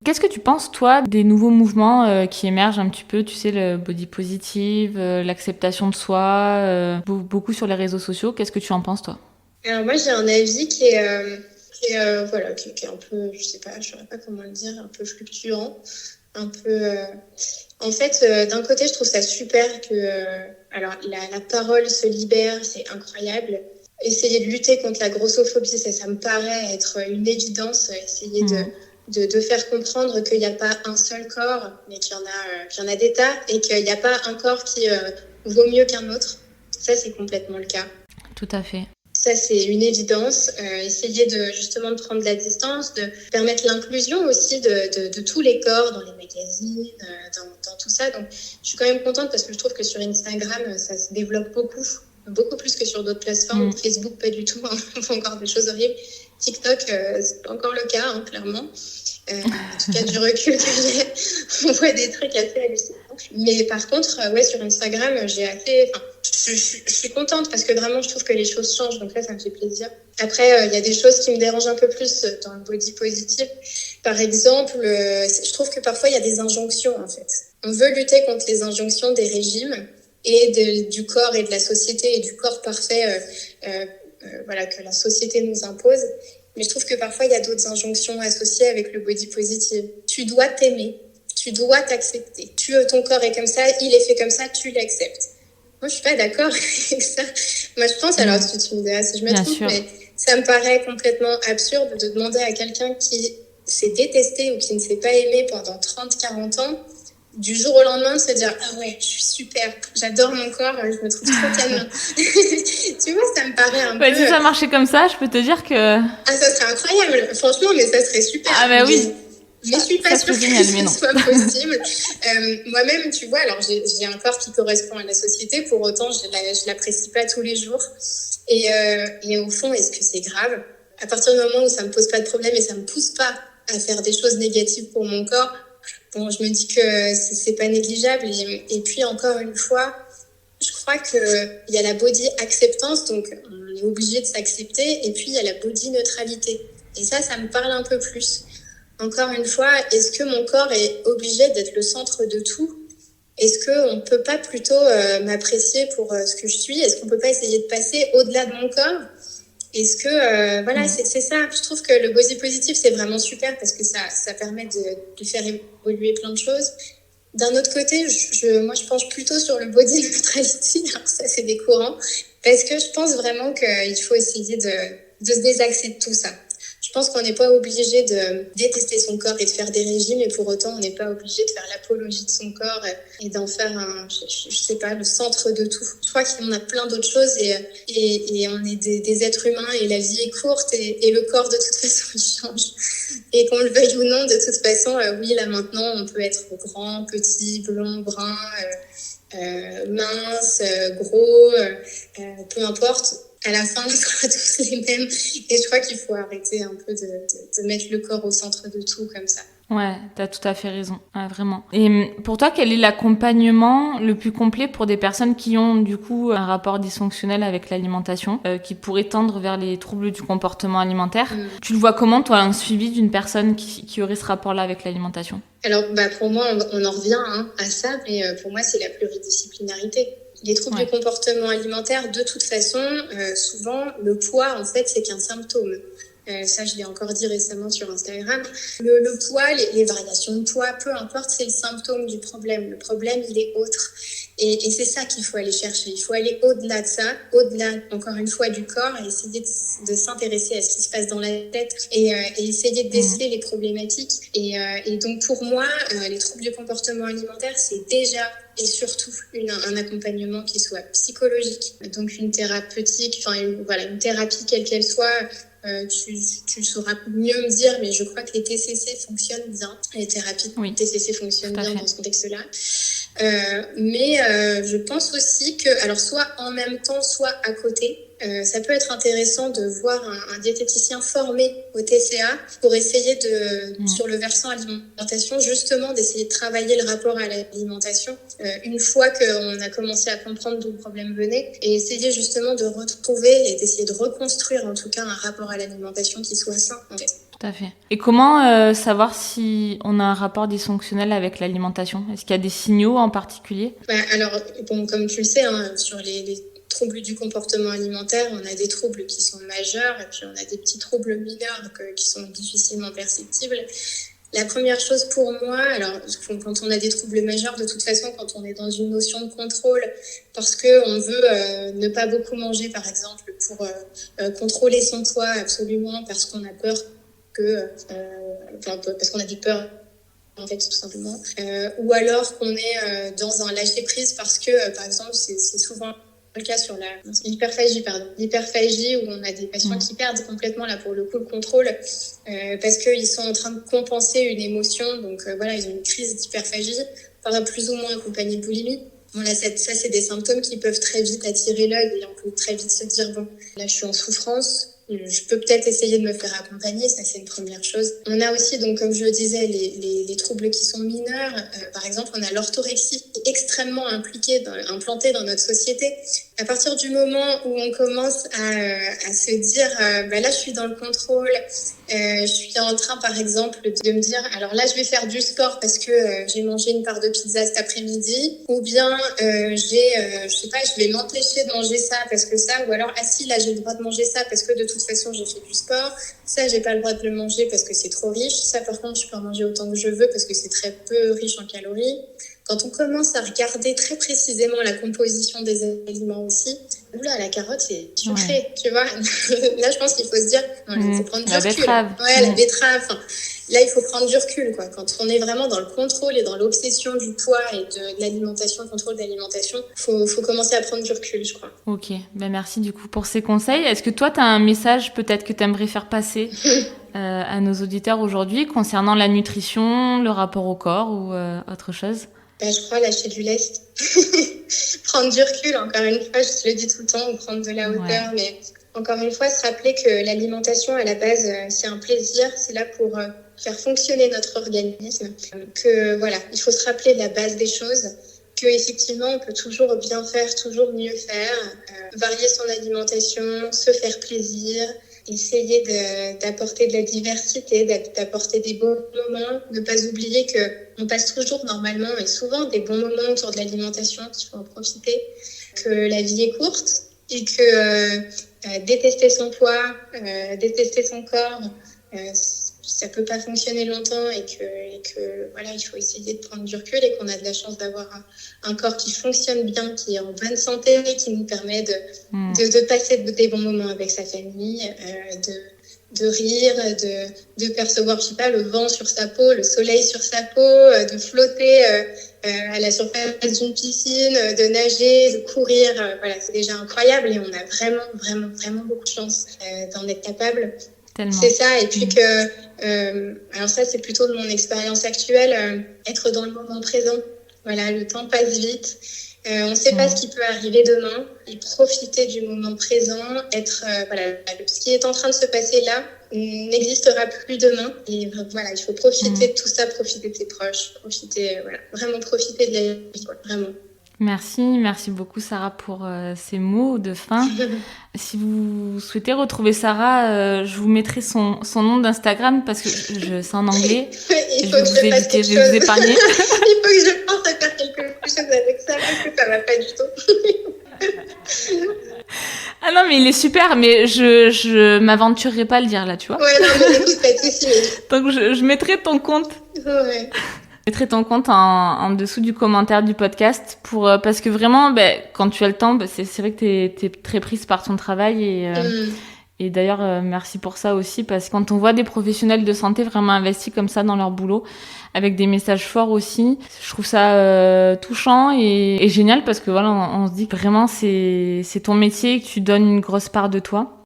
Qu'est-ce que tu penses, toi, des nouveaux mouvements qui émergent un petit peu, tu sais, le body positive, l'acceptation de soi, beaucoup sur les réseaux sociaux. Qu'est-ce que tu en penses, toi ? Alors moi, j'ai un avis qui est voilà, qui est un peu, je sais pas, je saurais pas comment le dire, un peu fluctuant, un peu. En fait, d'un côté, je trouve ça super que, alors, la parole se libère, c'est incroyable. Essayer de lutter contre la grossophobie, ça me paraît être une évidence. Essayer de faire comprendre qu'il n'y a pas un seul corps, mais qu'il y en a des tas, et qu'il n'y a pas un corps qui vaut mieux qu'un autre. Ça, c'est complètement le cas. Tout à fait. Ça, c'est une évidence. Essayer justement de prendre de la distance, de permettre l'inclusion aussi de tous les corps dans les magazines, dans tout ça. Donc, je suis quand même contente parce que je trouve que sur Instagram, ça se développe beaucoup plus que sur d'autres plateformes. Facebook, pas du tout. On fait encore des choses horribles. TikTok, c'est pas encore le cas, hein, clairement. En tout cas, du recul que j'ai, on voit des trucs assez hallucinants. Mais par contre, sur Instagram, je suis contente parce que vraiment, je trouve que les choses changent. Donc là, ça me fait plaisir. Après, il y a des choses qui me dérangent un peu plus dans le body positive. Par exemple, je trouve que parfois, il y a des injonctions, en fait. On veut lutter contre les injonctions des régimes et du corps et de la société et du corps parfait que la société nous impose. Mais je trouve que parfois, il y a d'autres injonctions associées avec le body positive. Tu dois t'aimer, tu dois t'accepter. Ton corps est comme ça, il est fait comme ça, tu l'acceptes. Moi, je suis pas d'accord avec ça. Moi, je pense, alors tu me diras si je me trompe, mais ça me paraît complètement absurde de demander à quelqu'un qui s'est détesté ou qui ne s'est pas aimé pendant 30-40 ans, du jour au lendemain, de se dire « Ah ouais, je suis super, j'adore mon corps, je me trouve trop canon. » Tu vois, ça me paraît un peu... Si ça marchait comme ça, je peux te dire que... Ah, ça serait incroyable. Franchement, mais ça serait super. Ah bah oui. Mais je suis pas sûre que ce soit possible. Moi-même, tu vois, alors j'ai un corps qui correspond à la société, pour autant, je l'apprécie pas tous les jours. Et au fond, est-ce que c'est grave? À partir du moment où ça me pose pas de problème et ça me pousse pas à faire des choses négatives pour mon corps, bon, je me dis que c'est pas négligeable. Et puis, encore une fois, je crois qu'il y a la body acceptance, donc on est obligé de s'accepter, et puis il y a la body neutralité. Et ça me parle un peu plus. Encore une fois, est-ce que mon corps est obligé d'être le centre de tout? Est-ce qu'on ne peut pas plutôt m'apprécier pour ce que je suis? Est-ce qu'on ne peut pas essayer de passer au-delà de mon corps? Est-ce que, c'est ça. Je trouve que le body positive, c'est vraiment super parce que ça permet de faire évoluer plein de choses. D'un autre côté, moi, je penche plutôt sur le body neutrality. Alors ça, c'est des courants. Parce que je pense vraiment qu'il faut essayer de se désaxer de tout ça. Je pense qu'on n'est pas obligé de détester son corps et de faire des régimes, et pour autant, on n'est pas obligé de faire l'apologie de son corps et d'en faire je sais pas, le centre de tout. Je crois qu'on a plein d'autres choses et on est des êtres humains et la vie est courte et le corps, de toute façon, il change. Et qu'on le veuille ou non, de toute façon, oui, là maintenant, on peut être grand, petit, blond, brun, mince, gros, peu importe. À la fin, on sera tous les mêmes. Et je crois qu'il faut arrêter un peu de mettre le corps au centre de tout comme ça. Ouais, t'as tout à fait raison, vraiment. Et pour toi, quel est l'accompagnement le plus complet pour des personnes qui ont du coup un rapport dysfonctionnel avec l'alimentation, qui pourrait tendre vers les troubles du comportement alimentaire? Tu le vois comment, toi, un suivi d'une personne qui aurait ce rapport-là avec l'alimentation? Alors, pour moi, on en revient à ça, mais pour moi, c'est la pluridisciplinarité. Les troubles du comportement alimentaire, de toute façon, souvent, le poids, en fait, c'est qu'un symptôme. Ça, je l'ai encore dit récemment sur Instagram. Le poids, les variations de poids, peu importe, c'est le symptôme du problème. Le problème, il est autre. Et c'est ça qu'il faut aller chercher. Il faut aller au-delà de ça, au-delà, encore une fois, du corps, et essayer de s'intéresser à ce qui se passe dans la tête et essayer de déceler les problématiques. Et donc, pour moi, les troubles du comportement alimentaire, c'est déjà et surtout un accompagnement qui soit psychologique, donc une thérapeutique, une thérapie quelle qu'elle soit. Tu sauras mieux me dire, mais je crois que les TCC fonctionnent bien, les thérapies TCC fonctionnent bien dans ce contexte-là. Mais je pense aussi que, alors soit en même temps, soit à côté, ça peut être intéressant de voir un diététicien formé au TCA pour essayer sur le versant alimentation, justement d'essayer de travailler le rapport à l'alimentation une fois qu'on a commencé à comprendre d'où le problème venait, et essayer justement de retrouver et d'essayer de reconstruire en tout cas un rapport à l'alimentation qui soit sain en fait. Tout à fait. Et comment savoir si on a un rapport dysfonctionnel avec l'alimentation? Est-ce qu'il y a des signaux en particulier? Alors, bon, comme tu le sais, sur les troubles du comportement alimentaire, on a des troubles qui sont majeurs et puis on a des petits troubles mineurs qui sont difficilement perceptibles. La première chose pour moi, alors quand on a des troubles majeurs, de toute façon, quand on est dans une notion de contrôle, parce qu'on veut ne pas beaucoup manger, par exemple, pour contrôler son poids absolument, parce qu'on a peur parce qu'on a des peurs, en fait, tout simplement. Ou alors qu'on est dans un lâcher-prise parce que, par exemple, c'est souvent le cas sur l'hyperphagie, où on a des patients qui perdent complètement, là, pour le coup, le contrôle, parce qu'ils sont en train de compenser une émotion. Donc, ils ont une crise d'hyperphagie, plus ou moins accompagnée de boulimie. Bon, là, ça, c'est des symptômes qui peuvent très vite attirer l'œil et on peut très vite se dire, bon, là, je suis en souffrance. Je peux peut-être essayer de me faire accompagner, ça c'est une première chose. On a aussi, donc comme je le disais, les troubles qui sont mineurs. Par exemple, on a l'orthorexie extrêmement implantée dans notre société. À partir du moment où on commence à se dire, là je suis dans le contrôle, je suis en train par exemple de me dire, alors là je vais faire du sport parce que j'ai mangé une part de pizza cet après-midi, ou bien je vais m'empêcher de manger ça parce que ça, ou alors là j'ai le droit de manger ça parce que de toute façon j'ai fait du sport, ça j'ai pas le droit de le manger parce que c'est trop riche, ça par contre je peux en manger autant que je veux parce que c'est très peu riche en calories. Quand on commence à regarder très précisément la composition des aliments aussi, la carotte, c'est sucré, tu vois. Là, je pense qu'il faut se dire, il faut prendre du recul. Betterave. La betterave. Là, il faut prendre du recul, quoi. Quand on est vraiment dans le contrôle et dans l'obsession du poids et de l'alimentation, le contrôle de l'alimentation, faut commencer à prendre du recul, je crois. Ok, merci du coup pour ces conseils. Est-ce que toi, tu as un message peut-être que tu aimerais faire passer à nos auditeurs aujourd'hui concernant la nutrition, le rapport au corps ou autre chose ? Je crois lâcher du lest. Prendre du recul, encore une fois, je te le dis tout le temps, ou prendre de la hauteur, mais encore une fois, se rappeler que l'alimentation, à la base, c'est un plaisir, c'est là pour faire fonctionner notre organisme. Il faut se rappeler la base des choses, que effectivement, on peut toujours bien faire, toujours mieux faire, varier son alimentation, se faire plaisir, essayer d'apporter de la diversité, d'apporter des bons moments, ne pas oublier qu'on passe toujours normalement et souvent des bons moments autour de l'alimentation, qu'il faut en profiter, que la vie est courte et que détester son poids, détester son corps, ça peut pas fonctionner longtemps et que il faut essayer de prendre du recul et qu'on a de la chance d'avoir un corps qui fonctionne bien, qui est en bonne santé, qui nous permet de passer des bons moments avec sa famille, de rire, de percevoir, le vent sur sa peau, le soleil sur sa peau, de flotter à la surface d'une piscine, de nager, de courir. C'est déjà incroyable et on a vraiment, vraiment, vraiment beaucoup de chance d'en être capable. Tellement. C'est ça, et puis alors ça c'est plutôt de mon expérience actuelle, être dans le moment présent. Le temps passe vite, on ne sait pas ce qui peut arriver demain, et profiter du moment présent, ce qui est en train de se passer là n'existera plus demain, et il faut profiter de tout ça, profiter de ses proches, vraiment profiter de la vie, vraiment. Merci beaucoup Sarah pour ces mots de fin. Si vous souhaitez retrouver Sarah, je vous mettrai son nom d'Instagram parce que c'est en anglais. Il faut que je vais vous épargner. Il faut que je pense à faire quelque chose avec ça parce que ça va pas du tout. Ah non, mais il est super, mais je m'aventurerai pas à le dire là, tu vois. Ouais, non, mais écoute, pas de soucis. Donc je mettrai ton compte. Ouais. Je mettrai ton compte en dessous du commentaire du podcast parce que vraiment, quand tu as le temps, c'est vrai que t'es très prise par ton travail et d'ailleurs, merci pour ça aussi parce que quand on voit des professionnels de santé vraiment investis comme ça dans leur boulot, avec des messages forts aussi, je trouve ça touchant et génial parce que on se dit que vraiment c'est ton métier et que tu donnes une grosse part de toi.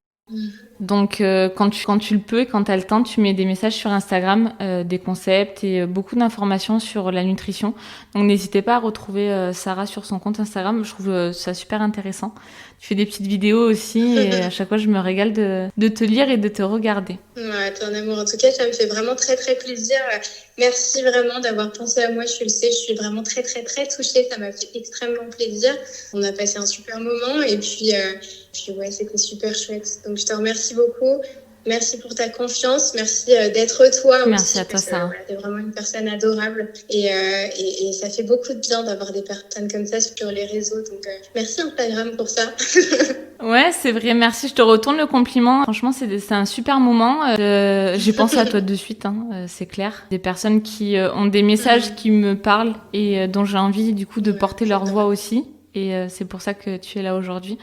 Donc quand tu le peux et quand tu as le temps, tu mets des messages sur Instagram, des concepts et beaucoup d'informations sur la nutrition. Donc n'hésitez pas à retrouver Sarah sur son compte Instagram, je trouve ça super intéressant. Tu fais des petites vidéos aussi et à chaque fois je me régale de te lire et de te regarder. Ouais, t'es un amour. En tout cas, ça me fait vraiment très très plaisir. Merci vraiment d'avoir pensé à moi. Je le sais, je suis vraiment très très très touchée. Ça m'a fait extrêmement plaisir. On a passé un super moment et puis ouais, c'était super chouette. Donc je te remercie beaucoup. Merci pour ta confiance. Merci d'être toi aussi. Merci à toi, Sarah. T'es vraiment une personne adorable. Et ça fait beaucoup de bien d'avoir des personnes comme ça sur les réseaux. Donc, merci Instagram pour ça. Ouais, c'est vrai. Merci. Je te retourne le compliment. Franchement, c'est un super moment. J'ai pensé à toi de suite, c'est clair. Des personnes qui ont des messages qui me parlent et dont j'ai envie, du coup, de porter leur voix aussi. Et c'est pour ça que tu es là aujourd'hui.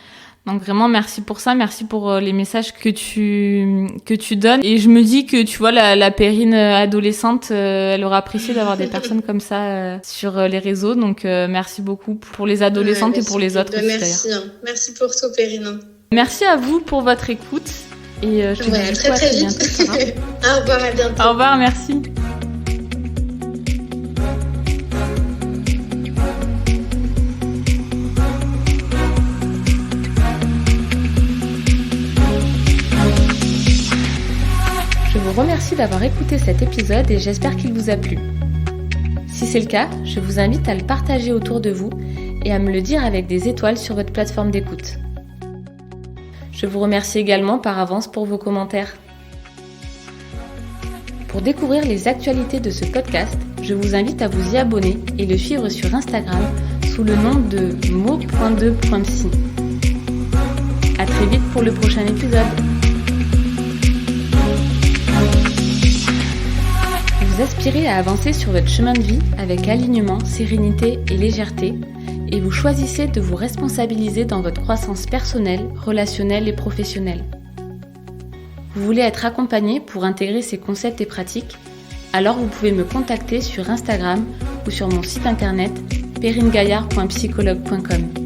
Donc vraiment, merci pour ça. Merci pour les messages que tu donnes. Et je me dis que, tu vois, la Perrine adolescente, elle aura apprécié d'avoir des personnes comme ça sur les réseaux. Donc merci beaucoup pour les adolescentes et pour les autres aussi, merci, d'ailleurs. Merci pour tout, Perrine. Merci à vous pour votre écoute. Et je te dis à très vite. Bientôt, Au revoir, à bientôt. Au revoir, merci. Je vous remercie d'avoir écouté cet épisode et j'espère qu'il vous a plu. Si c'est le cas, je vous invite à le partager autour de vous et à me le dire avec des étoiles sur votre plateforme d'écoute. Je vous remercie également par avance pour vos commentaires. Pour découvrir les actualités de ce podcast, je vous invite à vous y abonner et le suivre sur Instagram sous le nom de mo.2.psy. À très vite pour le prochain épisode. Vous aspirez à avancer sur votre chemin de vie avec alignement, sérénité et légèreté, et vous choisissez de vous responsabiliser dans votre croissance personnelle, relationnelle et professionnelle. Vous voulez être accompagné pour intégrer ces concepts et pratiques? Alors vous pouvez me contacter sur Instagram ou sur mon site internet perrinegaillard.psychologue.com.